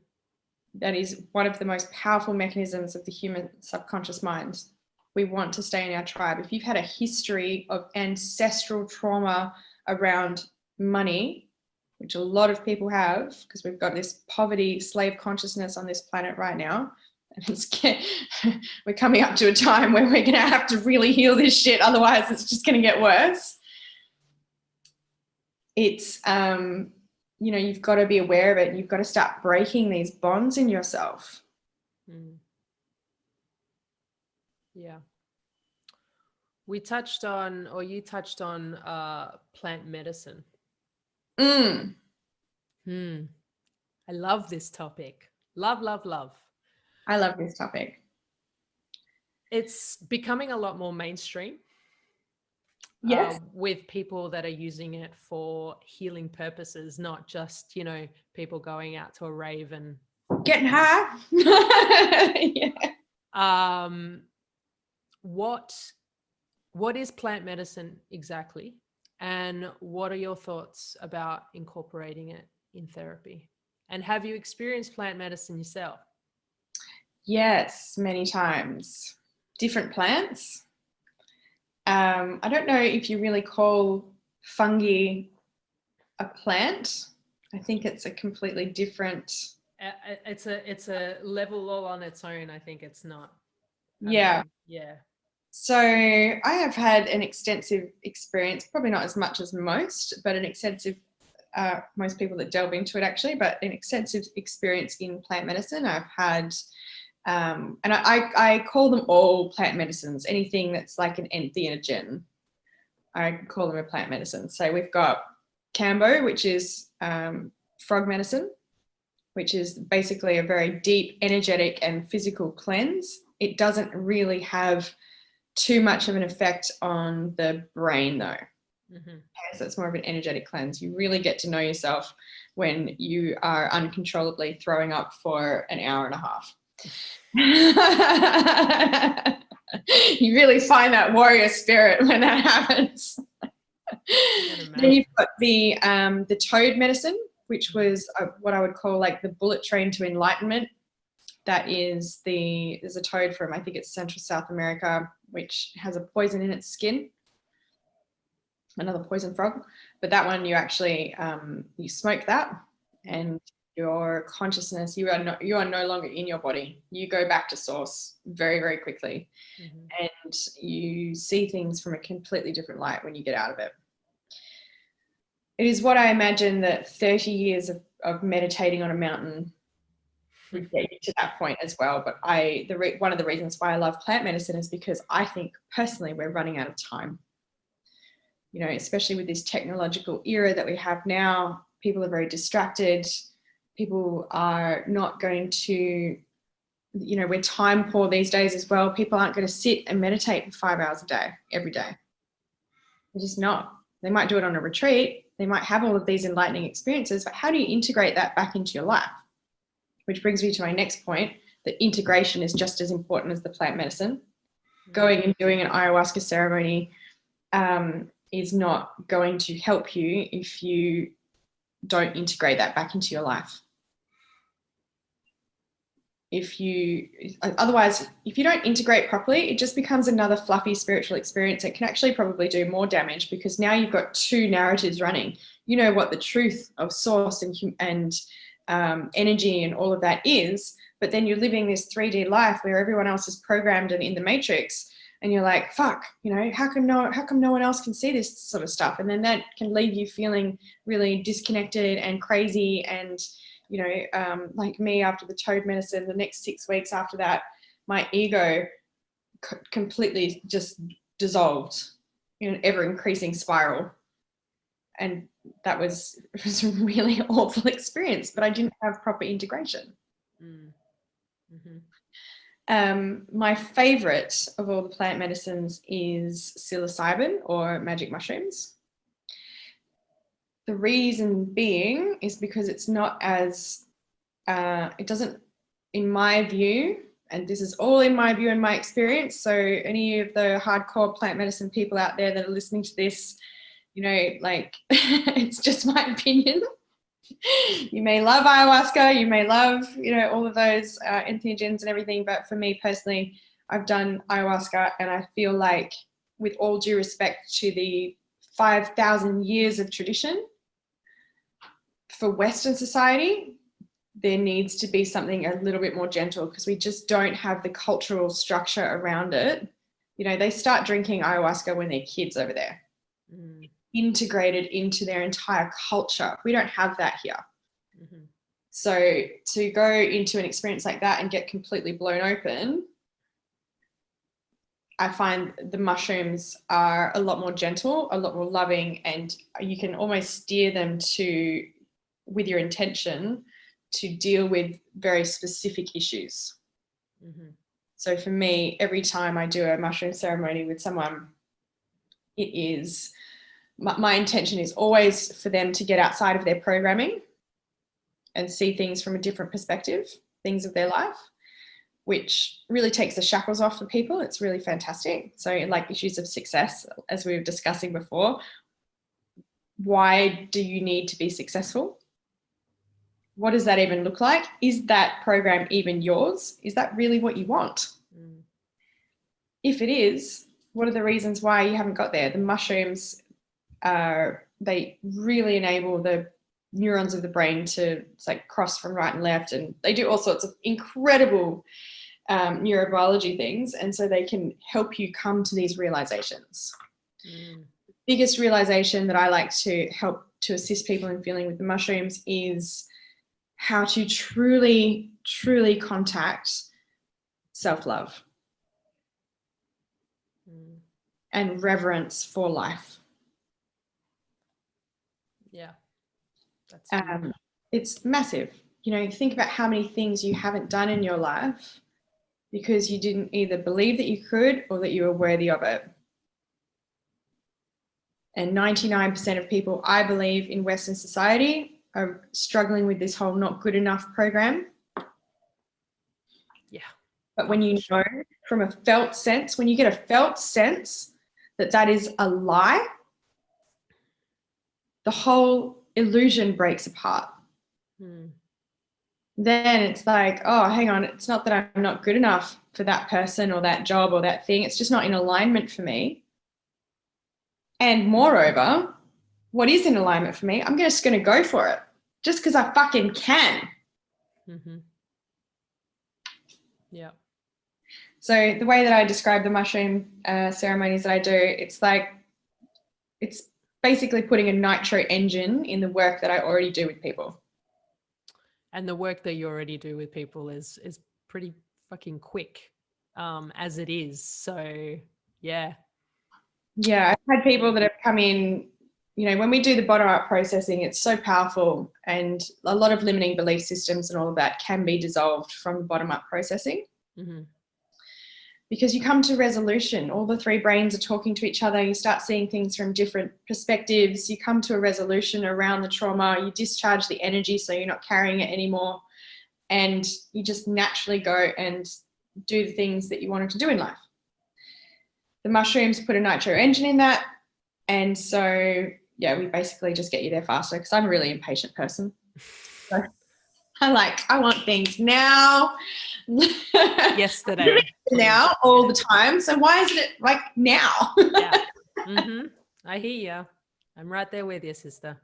That is one of the most powerful mechanisms of the human subconscious mind. We want to stay in our tribe. If you've had a history of ancestral trauma around money, which a lot of people have, because we've got this poverty slave consciousness on this planet right now, and we're coming up to a time where we're going to have to really heal this shit, otherwise it's just going to get worse. It's you know, you've got to be aware of it. You've got to start breaking these bonds in yourself. Yeah. You touched on plant medicine. I love this topic. Love. I love this topic. It's becoming a lot more mainstream. Yes. With people that are using it for healing purposes, not just, you know, people going out to a rave and getting high. Yeah. What is plant medicine exactly? And what are your thoughts about incorporating it in therapy? And have you experienced plant medicine yourself? Yes, many times. Different plants. I don't know if you really call fungi a plant. I think it's a completely different. It's a level all on its own. I think it's not. Yeah. Yeah. So I have had an extensive experience, probably not as much as most, but an extensive, most people that delve into it actually, but an extensive experience in plant medicine. I've had, and I call them all plant medicines, anything that's like an entheogen, I call them a plant medicine. So we've got Kambo, which is frog medicine, which is basically a very deep, energetic and physical cleanse. It doesn't really have too much of an effect on the brain though. So it's more of an energetic cleanse. You really get to know yourself when you are uncontrollably throwing up for an hour and a half. You really find that warrior spirit when that happens. Then you've got the toad medicine, which was what I would call like the bullet train to enlightenment. That is there's a toad from, I think it's Central South America, which has a poison in its skin, another poison frog. But that one, you actually, you smoke that and your consciousness, you are no longer in your body. You go back to source very, very quickly. And you see things from a completely different light when you get out of it. It is what I imagine that 30 years of meditating on a mountain would get you to that point as well. But one of the reasons why I love plant medicine is because I think personally we're running out of time. You know, especially with this technological era that we have now, people are very distracted. People are not going to, you know, we're time poor these days as well. People aren't going to sit and meditate for 5 hours a day, every day. They're just not. They might do it on a retreat. They might have all of these enlightening experiences, but how do you integrate that back into your life? Which brings me to my next point, that integration is just as important as the plant medicine. Going and doing an ayahuasca ceremony is not going to help you if you don't integrate that back into your life. Otherwise, if you don't integrate properly, it just becomes another fluffy spiritual experience. It can actually probably do more damage because now you've got two narratives running. You know what the truth of source and energy and all of that is, but then you're living this 3D life where everyone else is programmed and in the matrix, and you're like, fuck, you know, how come no one else can see this sort of stuff? And then that can leave you feeling really disconnected and crazy, and like me after the toad medicine, the next 6 weeks after that, my ego completely just dissolved in an ever increasing spiral. And that was a really awful experience, but I didn't have proper integration. My favorite of all the plant medicines is psilocybin or magic mushrooms. The reason being is because it's not as, it doesn't, in my view, and this is all in my view and my experience, so any of the hardcore plant medicine people out there that are listening to this, like it's just my opinion. You may love ayahuasca, you may love, all of those entheogens and everything, but for me personally, I've done ayahuasca and I feel like, with all due respect to the 5,000 years of tradition, for Western society, there needs to be something a little bit more gentle, because we just don't have the cultural structure around it. They start drinking ayahuasca when they're kids over there. Integrated into their entire culture. We don't have that here. So to go into an experience like that and get completely blown open, I find the mushrooms are a lot more gentle, a lot more loving, and you can almost steer them with your intention to deal with very specific issues. So for me, every time I do a mushroom ceremony with someone, it is, my intention is always for them to get outside of their programming and see things from a different perspective, things of their life, which really takes the shackles off for people. It's really fantastic. So like issues of success, as we were discussing before, why do you need to be successful? What does that even look like? Is that program even yours? Is that really what you want? If it is, what are the reasons why you haven't got there? The mushrooms, they really enable the neurons of the brain to cross from right and left, and they do all sorts of incredible neurobiology things, and so they can help you come to these realizations. Biggest realization that I like to help to assist people in feeling with the mushrooms is how to truly contact self-love and reverence for life. Yeah, that's it's massive. Think about how many things you haven't done in your life because you didn't either believe that you could or that you were worthy of it. And 99% of people, I believe, in Western society are struggling with this whole not good enough program. Yeah. But when you know from a felt sense, when you get a felt sense that that is a lie, the whole illusion breaks apart. Then it's like, oh, hang on, it's not that I'm not good enough for that person or that job or that thing. It's just not in alignment for me. And moreover, what is in alignment for me, I'm just going to go for it just because I fucking can. Yeah. So the way that I describe the mushroom ceremonies that I do, it's basically putting a nitro engine in the work that I already do with people. And the work that you already do with people is pretty fucking quick, as it is. So yeah. Yeah, I've had people that have come in, when we do the bottom-up processing, it's so powerful, and a lot of limiting belief systems and all of that can be dissolved from the bottom-up processing. Because you come to resolution. All the three brains are talking to each other. You start seeing things from different perspectives. You come to a resolution around the trauma. You discharge the energy so you're not carrying it anymore. And you just naturally go and do the things that you wanted to do in life. The mushrooms put a nitro engine in that. And so, yeah, we basically just get you there faster, because I'm a really impatient person. So I want things now. Yesterday. Now, all the time. So why isn't it now? Yeah. I hear you. I'm right there with you, sister.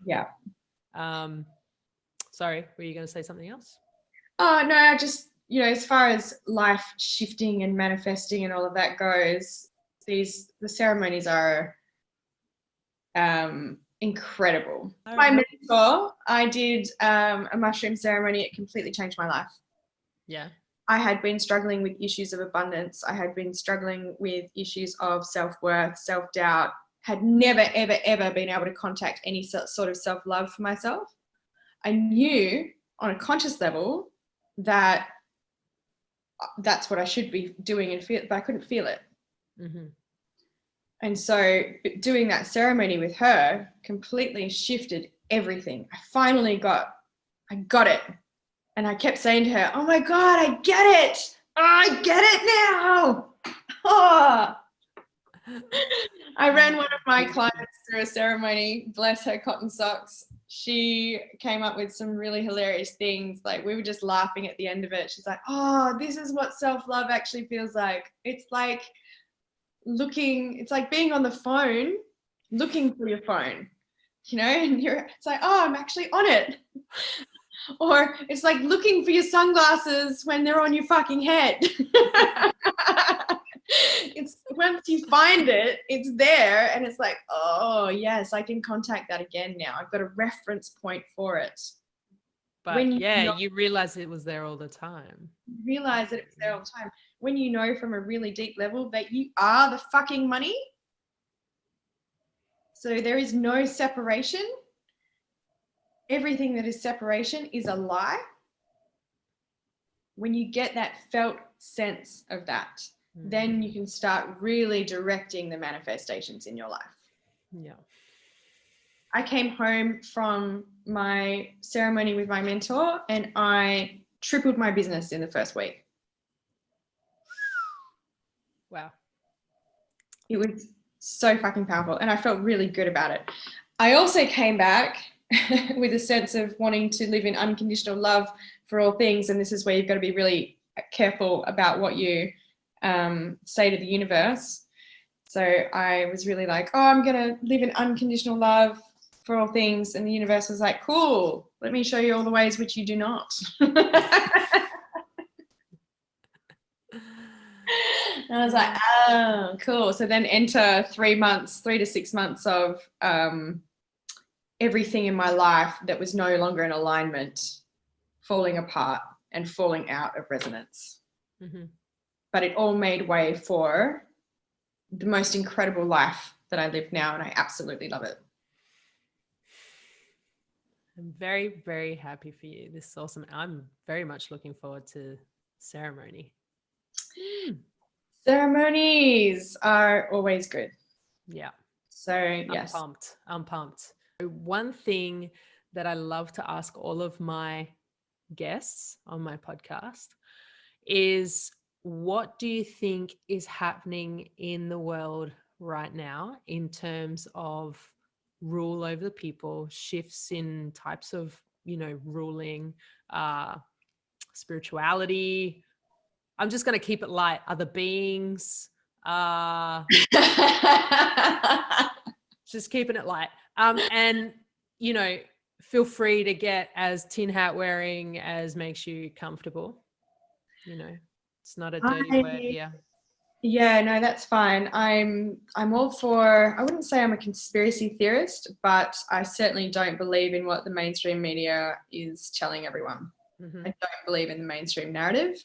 Yeah. Sorry, were you going to say something else? Oh, no, I just, as far as life shifting and manifesting and all of that goes, the ceremonies are incredible. My mentor, I did a mushroom ceremony. It completely changed my life. Yeah. I had been struggling with issues of abundance. I had been struggling with issues of self-worth, self-doubt, had never, ever, ever been able to contact any sort of self-love for myself. I knew on a conscious level that that's what I should be doing and feel, but I couldn't feel it. Mm-hmm. And so doing that ceremony with her completely shifted everything. I got it. And I kept saying to her, oh my God, I get it. I get it now. Oh. I ran one of my clients through a ceremony, bless her cotton socks. She came up with some really hilarious things. Like, we were just laughing at the end of it. She's like, oh, this is what self-love actually feels like. It's like being on the phone, looking for your phone, and it's like, oh, I'm actually on it. Or it's like looking for your sunglasses when they're on your fucking head. It's once you find it, it's there, and it's like, oh yes, I can contact that again now. I've got a reference point for it. But you realize it was there all the time. Realize that it was there all the time. When you know from a really deep level that you are the fucking money, so there is no separation. Everything that is separation is a lie. When you get that felt sense of that, then you can start really directing the manifestations in your life. Yeah. I came home from my ceremony with my mentor and I tripled my business in the first week. Wow. It was so fucking powerful and I felt really good about it. I also came back with a sense of wanting to live in unconditional love for all things. And this is where you've got to be really careful about what you say to the universe. So I was really like, oh, I'm going to live in unconditional love for all things. And the universe was like, cool, let me show you all the ways which you do not. And I was like, oh, cool. So then enter 3 to 6 months of everything in my life that was no longer in alignment, falling apart and falling out of resonance. Mm-hmm. But it all made way for the most incredible life that I live now, and I absolutely love it. I'm very, very happy for you. This is awesome. I'm very much looking forward to ceremony. Ceremonies are always good. Yeah. So yes. I'm pumped. One thing that I love to ask all of my guests on my podcast is, what do you think is happening in the world right now in terms of rule over the people, shifts in types of, ruling, spirituality? I'm just going to keep it light. Other beings, just keeping it light. And, feel free to get as tin hat wearing as makes you comfortable. It's not a dirty word here. Yeah, no, that's fine. I'm all for, I wouldn't say I'm a conspiracy theorist, but I certainly don't believe in what the mainstream media is telling everyone. Mm-hmm. I don't believe in the mainstream narrative.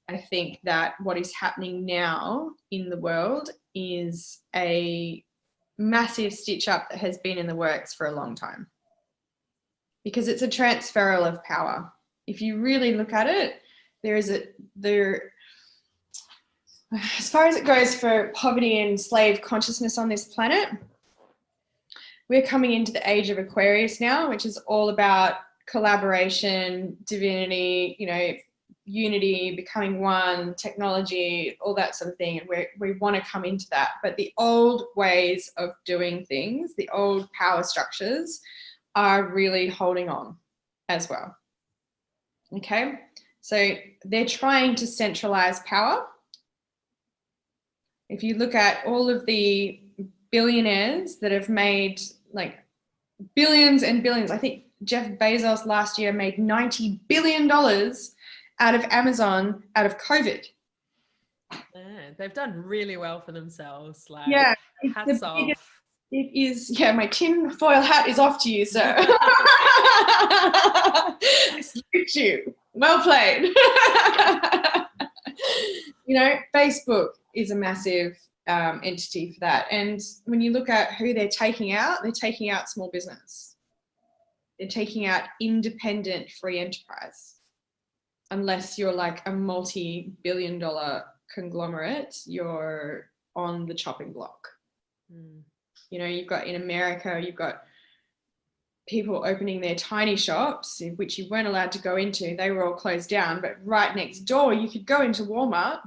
I think that what is happening now in the world is a massive stitch up that has been in the works for a long time, because it's a transferal of power. If you really look at it, as far as it goes for poverty and slave consciousness on this planet, we're coming into the age of Aquarius now, which is all about collaboration, divinity, unity, becoming one, technology, all that sort of thing. And we want to come into that. But the old ways of doing things, the old power structures, are really holding on as well. Okay? So they're trying to centralize power. If you look at all of the billionaires that have made like billions and billions, I think Jeff Bezos last year made $90 billion out of Amazon, out of COVID. Yeah, they've done really well for themselves. Like, yeah, hats off. It is, yeah, my tin foil hat is off to you, sir. Salute you. Well played. You know, Facebook is a massive entity for that. And when you look at who they're taking out small business. They're taking out independent free enterprise. Unless you're like a multi-billion-dollar conglomerate, you're on the chopping block. You know, you've got in America, you've got people opening their tiny shops, which you weren't allowed to go into. They were all closed down, but right next door, you could go into Walmart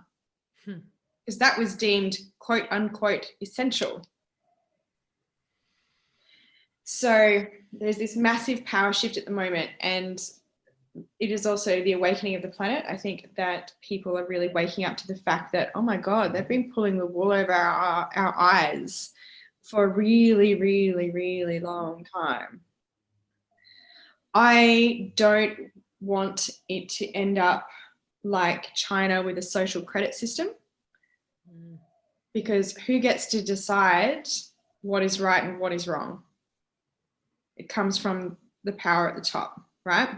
because that was deemed quote unquote essential. So there's this massive power shift at the moment, and it is also the awakening of the planet. I think that people are really waking up to the fact that, oh my God, they've been pulling the wool over our eyes for a really, really, really long time. I don't want it to end up like China with a social credit system, because who gets to decide what is right and what is wrong? It comes from the power at the top, right?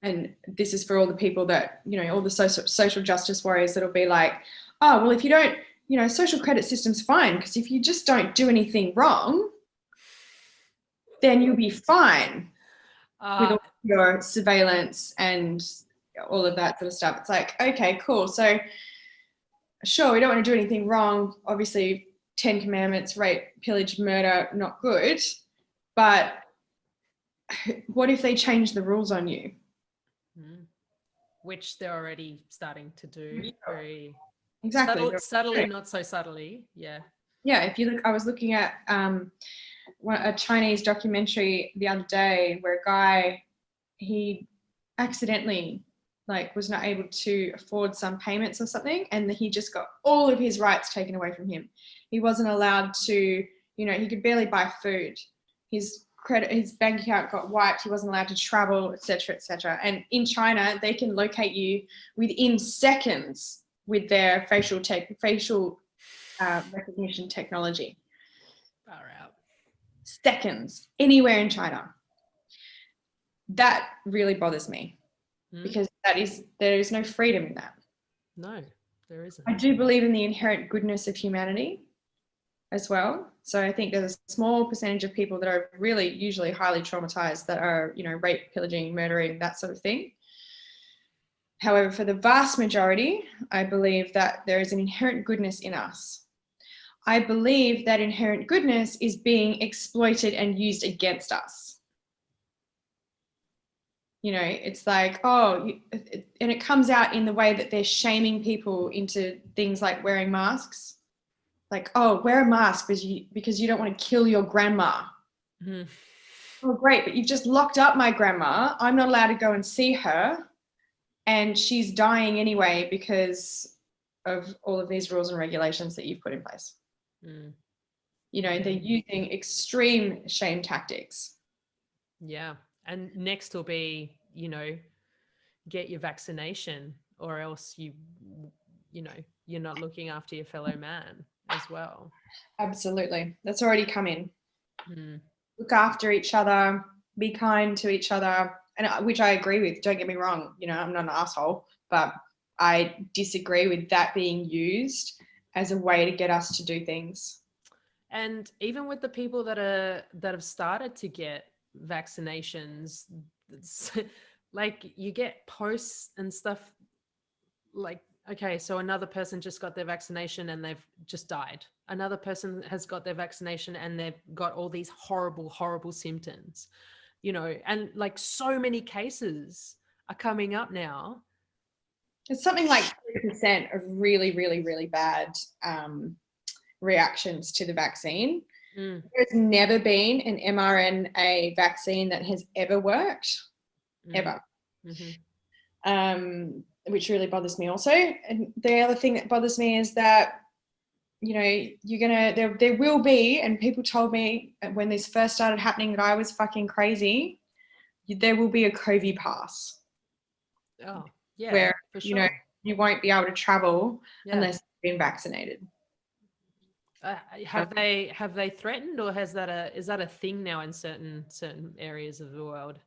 And this is for all the people that, you know, all the social justice warriors that'll be like, oh, well, if you don't, you know, social credit system's fine, because if you just don't do anything wrong, then you'll be fine with all your surveillance and all of that sort of stuff. It's like, okay, cool. So sure, we don't want to do anything wrong. Obviously, 10 commandments, rape, pillage, murder, not good. But what if they change the rules on you? Which they're already starting to do. Very exactly. Subtly, not so subtly. Yeah. Yeah, if you look, I was looking at a Chinese documentary the other day where a guy, he accidentally was not able to afford some payments or something, and he just got all of his rights taken away from him. He wasn't allowed to, you know, he could barely buy food. His bank account got wiped. He wasn't allowed to travel, etc., etc. And in China, they can locate you within seconds with their facial recognition technology. Far out. Seconds, anywhere in China. That really bothers me, because there is no freedom in that. No, there isn't. I do believe in the inherent goodness of humanity as well. So I think there's a small percentage of people that are really usually highly traumatized that are, you know, rape, pillaging, murdering, that sort of thing. However, for the vast majority, I believe that there is an inherent goodness in us. I believe that inherent goodness is being exploited and used against us. You know, it's like, and it comes out in the way that they're shaming people into things like wearing masks. Like, oh, wear a mask because you don't want to kill your grandma. Oh, great, but you've just locked up my grandma. I'm not allowed to go and see her, and she's dying anyway because of all of these rules and regulations that you've put in place. You know, they're using extreme shame tactics. Yeah, and next will be, you know, get your vaccination, or else you know, you're not looking after your fellow man as well. Absolutely. That's already come in. Look after each other, be kind to each other, and which I agree with. Don't get me wrong. You know, I'm not an asshole, but I disagree with that being used as a way to get us to do things. And even with the people that have started to get vaccinations, like you get posts and stuff like, okay, so another person just got their vaccination and they've just died. Another person has got their vaccination and they've got all these horrible, horrible symptoms, you know, and like so many cases are coming up now. It's something like 3% of really, really, really bad reactions to the vaccine. There's never been an mRNA vaccine that has ever worked, ever. Which really bothers me also. And the other thing that bothers me is that, you know, there will be, and people told me when this first started happening that I was fucking crazy, there will be a COVID pass. Oh, yeah. Where, for sure. you know, you won't be able to travel unless you've been vaccinated. Have they threatened, or is that a thing now in certain areas of the world?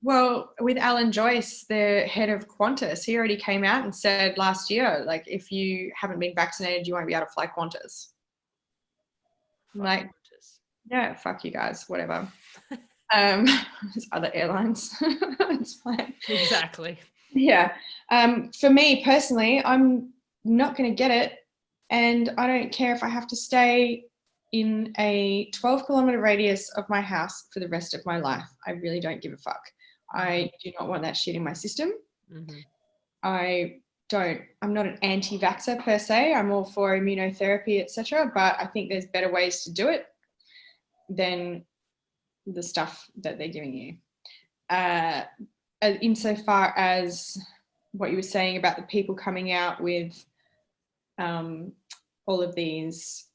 Well, with Alan Joyce, the head of Qantas, he already came out and said last year, like, if you haven't been vaccinated, you won't be able to fly Qantas. Like, yeah, fuck you guys, whatever. There's other airlines. It's fine. Exactly. Yeah. For me personally, I'm not going to get it. And I don't care if I have to stay in a 12-kilometer radius of my house for the rest of my life. I really don't give a fuck. I do not want that shit in my system. Mm-hmm. I'm not an anti-vaxxer per se. I'm all for immunotherapy, etc. But I think there's better ways to do it than the stuff that they're giving you. Insofar as what you were saying about the people coming out with all of these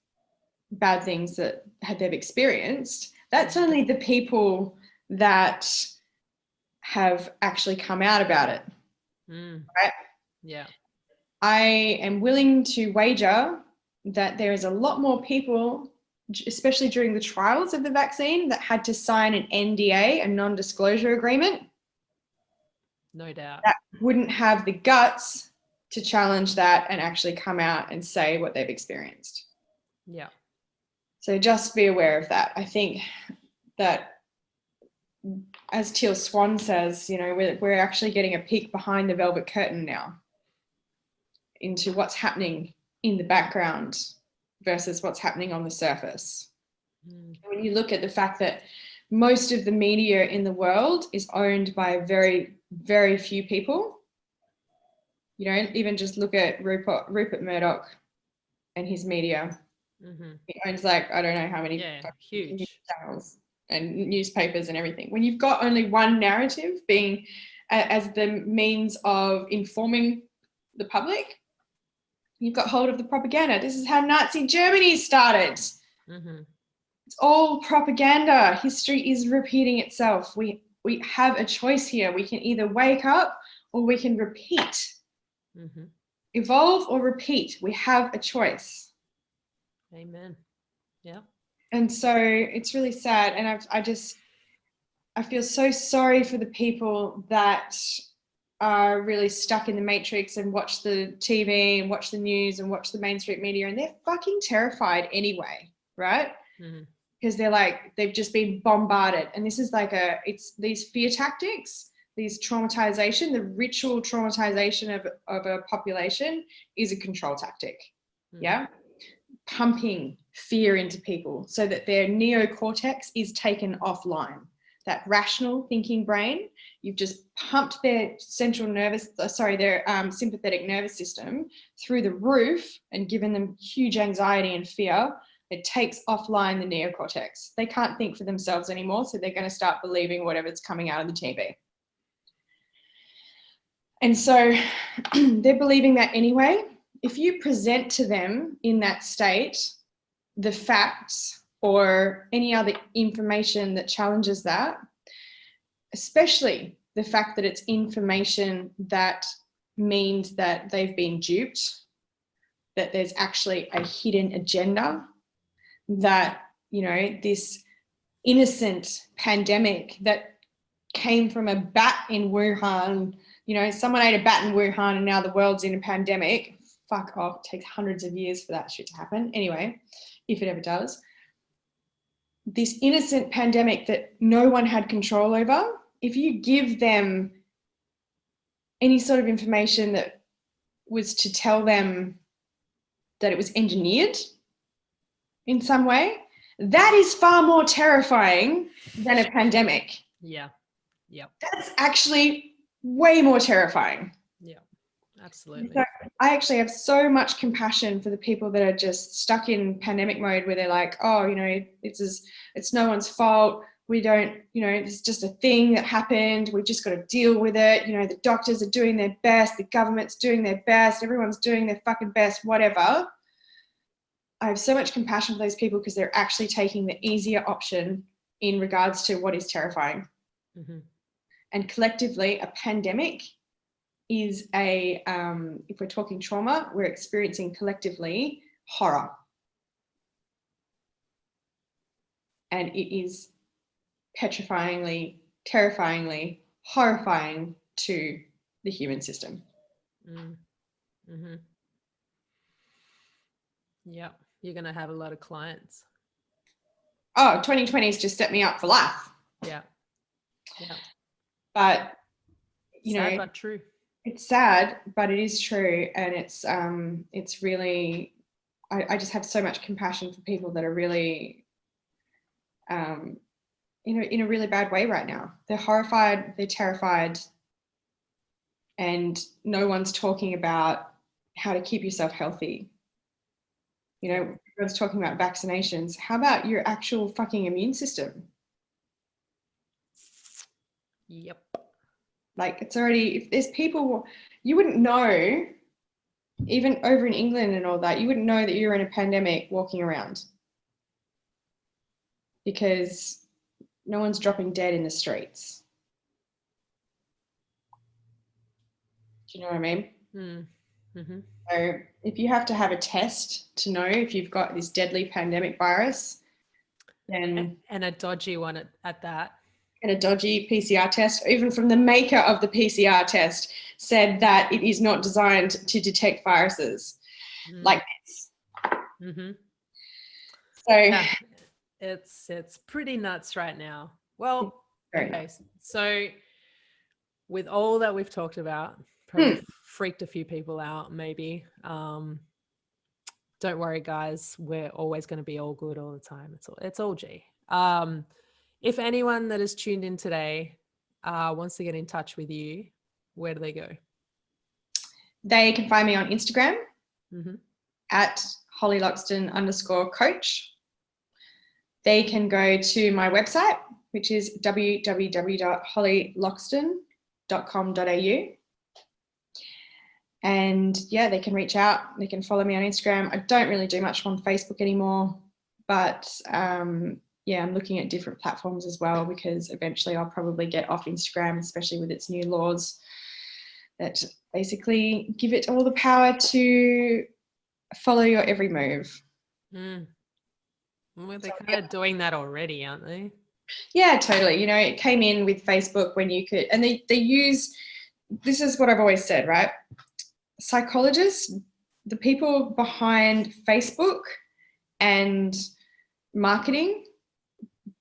bad things that they've experienced, that's only the people that have actually come out about it. Right? Yeah. I am willing to wager that there is a lot more people, especially during the trials of the vaccine, that had to sign an NDA, a non-disclosure agreement. No doubt. That wouldn't have the guts to challenge that and actually come out and say what they've experienced. Yeah. So just be aware of that. I think that, as Teal Swan says, we're actually getting a peek behind the velvet curtain now into what's happening in the background versus what's happening on the surface. When you look at the fact that most of the media in the world is owned by very, very few people, even just look at Rupert Murdoch and his media. Mm-hmm. He owns I don't know how many huge channels and newspapers and everything. When you've got only one narrative being as the means of informing the public, you've got hold of the propaganda. This is how Nazi Germany started. Mm-hmm. It's all propaganda. History is repeating itself. We have a choice here. We can either wake up or we can repeat. Mm-hmm. Evolve or repeat. We have a choice. Amen. Yeah. And so it's really sad. And I feel so sorry for the people that are really stuck in the matrix and watch the TV and watch the news and watch the mainstream media, and they're fucking terrified anyway, right? Mm-hmm. Because they've just been bombarded. And this is it's these fear tactics, these traumatization, the ritual traumatization of a population is a control tactic. Mm-hmm. Yeah. Pumping fear into people so that their neocortex is taken offline. That rational thinking brain, you've just pumped their sympathetic nervous system through the roof and given them huge anxiety and fear. It takes offline the neocortex. They can't think for themselves anymore, so they're going to start believing whatever's coming out of the TV. And so they're believing that anyway. If you present to them in that state the facts or any other information that challenges that, especially the fact that it's information that means that they've been duped, that there's actually a hidden agenda, that, this innocent pandemic that came from a bat in Wuhan, someone ate a bat in Wuhan and now the world's in a pandemic. Fuck off. It takes hundreds of years for that shit to happen. Anyway, if it ever does. This innocent pandemic that no one had control over, if you give them any sort of information that was to tell them that it was engineered in some way, that is far more terrifying than a pandemic. Yeah. Yeah. That's actually way more terrifying. Yeah. Absolutely. So I actually have so much compassion for the people that are just stuck in pandemic mode where they're like, oh, it's no one's fault. We don't, it's just a thing that happened. We've just got to deal with it. The doctors are doing their best. The government's doing their best. Everyone's doing their fucking best, whatever. I have so much compassion for those people because they're actually taking the easier option in regards to what is terrifying. Mm-hmm. And collectively, a pandemic is if we're talking trauma, we're experiencing collectively horror. and it is petrifyingly, terrifyingly, horrifying to the human system. Mm-hmm. Yeah, you're going to have a lot of clients. Oh, 2020's just set me up for life. Yeah. But, Sad but true. It's sad, but it is true. And it's really, I just have so much compassion for people that are really, in a really bad way right now. They're horrified, they're terrified, and no one's talking about how to keep yourself healthy. Everyone's talking about vaccinations. How about your actual fucking immune system? Yep. Like, it's already, if there's people, you wouldn't know, even over in England and all that, you wouldn't know that you're in a pandemic walking around because no one's dropping dead in the streets. Do you know what I mean? Mm-hmm. So if you have to have a test to know if you've got this deadly pandemic virus, then... And a dodgy one at that. And a dodgy PCR test, even from the maker of the PCR test, said that it is not designed to detect viruses like this. Mm-hmm. So yeah, it's pretty nuts right now. Well, okay, so with all that we've talked about, probably freaked a few people out, maybe. Don't worry, guys. We're always going to be all good all the time. It's all G. If anyone that is tuned in today wants to get in touch with you, where do they go? They can find me on Instagram at hollyloxton_coach. They can go to my website, which is www.hollyloxton.com.au. And yeah, they can reach out. They can follow me on Instagram. I don't really do much on Facebook anymore, but yeah, I'm looking at different platforms as well, because eventually I'll probably get off Instagram, especially with its new laws that basically give it all the power to follow your every move. Well, they're kind of doing that already, aren't they? Yeah, totally. It came in with Facebook when you could, and they use, this is what I've always said, right? Psychologists, the people behind Facebook and marketing,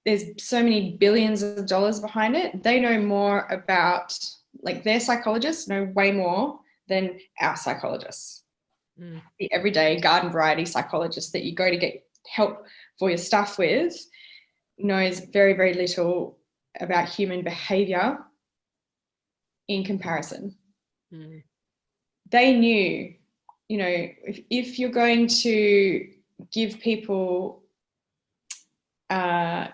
there's so many billions of dollars behind it. They know more about, like, their psychologists know way more than our psychologists. The everyday garden variety psychologist that you go to get help for your stuff with knows very, very little about human behavior in comparison. They knew, if you're going to give people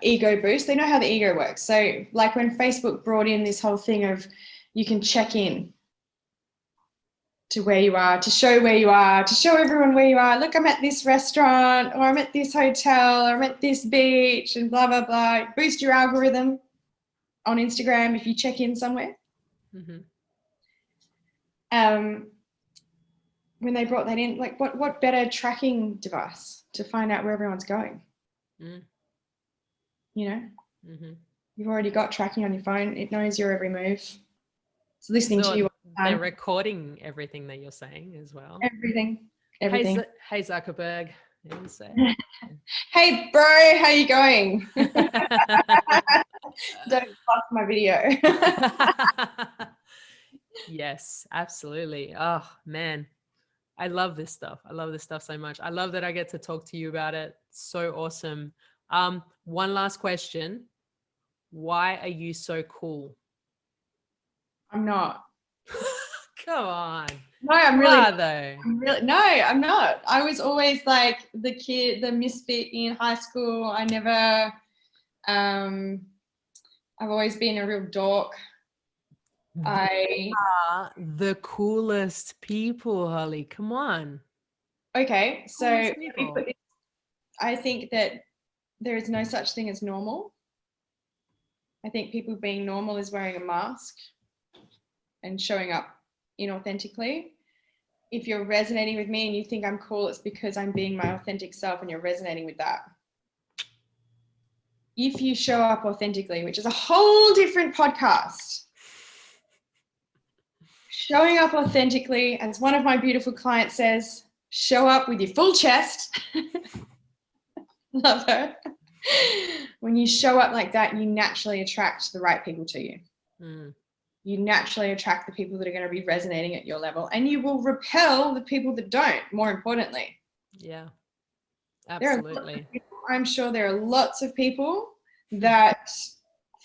ego boost, they know how the ego works. So like when Facebook brought in this whole thing of you can check in to where you are, to show where you are, to show everyone where you are. Look, I'm at this restaurant, or I'm at this hotel, or I'm at this beach, and blah, blah, blah. Boost your algorithm on Instagram if you check in somewhere. When they brought that in, like, what better tracking device to find out where everyone's going? You've already got tracking on your phone. It knows your every move. It's listening to you all the time. They're recording everything that you're saying as well. Everything. Hey Zuckerberg. Hey bro, how you going? Don't fuck my video. Yes, absolutely. Oh man, I love this stuff. I love this stuff so much. I love that I get to talk to you about it. So awesome. One last question. Why are you so cool? I'm not. Come on. No, I'm really, though. No, I'm not. I was always like the kid, the misfit in high school. I never, I've always been a real dork. They are the coolest people, Holly. Come on. Okay, so I think that there is no such thing as normal. I think people being normal is wearing a mask and showing up inauthentically. If you're resonating with me and you think I'm cool, it's because I'm being my authentic self and you're resonating with that. if you show up authentically, which is a whole different podcast, showing up authentically, as one of my beautiful clients says, show up with your full chest. Love her. When you show up like that, you naturally attract the right people to you. You naturally attract the people that are going to be resonating at your level, and you will repel the people that don't, more importantly. Yeah, absolutely. I'm sure there are lots of people that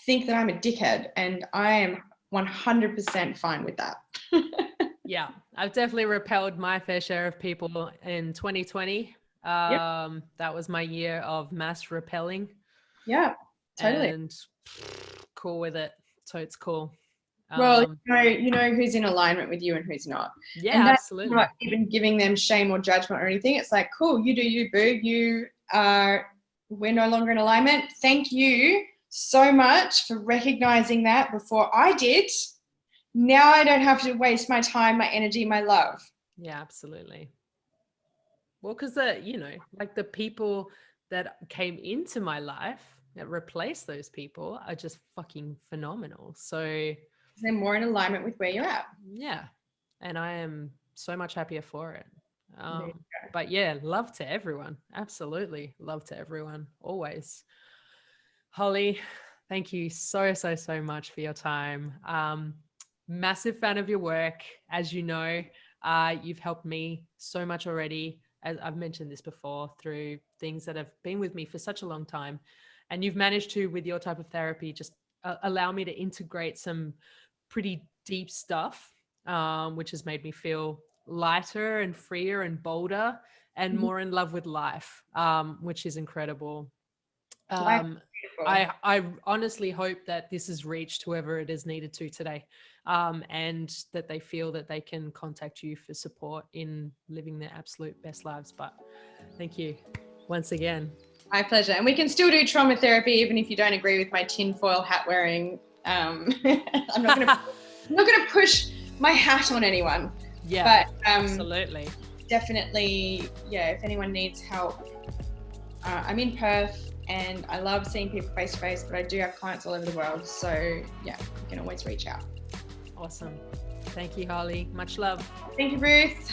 think that I'm a dickhead, and I am 100% fine with that. Yeah, I've definitely repelled my fair share of people in 2020. That was my year of mass repelling. Yeah, totally. And cool with it. So it's cool. Well, you know who's in alignment with you and who's not. Yeah, and that's absolutely. Not even giving them shame or judgment or anything. It's like, cool, you do you, boo. We're no longer in alignment. Thank you so much for recognizing that before I did. Now I don't have to waste my time, my energy, my love. Yeah, absolutely. Well, because like the people that came into my life that replaced those people are just fucking phenomenal. So they're more in alignment with where you're at. Yeah. And I am so much happier for it. But yeah, love to everyone. Absolutely. Love to everyone. Always. Holly, thank you so much for your time. Massive fan of your work. As you know, you've helped me so much already. As I've mentioned this before, through things that have been with me for such a long time. And you've managed to, with your type of therapy, just allow me to integrate some pretty deep stuff, which has made me feel lighter and freer and bolder and more in love with life, which is incredible. I honestly hope that this has reached whoever it is needed to today, and that they feel that they can contact you for support in living their absolute best lives. But thank you once again. My pleasure. And we can still do trauma therapy even if you don't agree with my tinfoil hat wearing. I'm not going to push my hat on anyone. Yeah, but absolutely. Definitely, yeah, if anyone needs help. I'm in Perth and I love seeing people face to face, but I do have clients all over the world. So yeah, you can always reach out. Awesome. Thank you, Holly. Much love. Thank you, Ruth.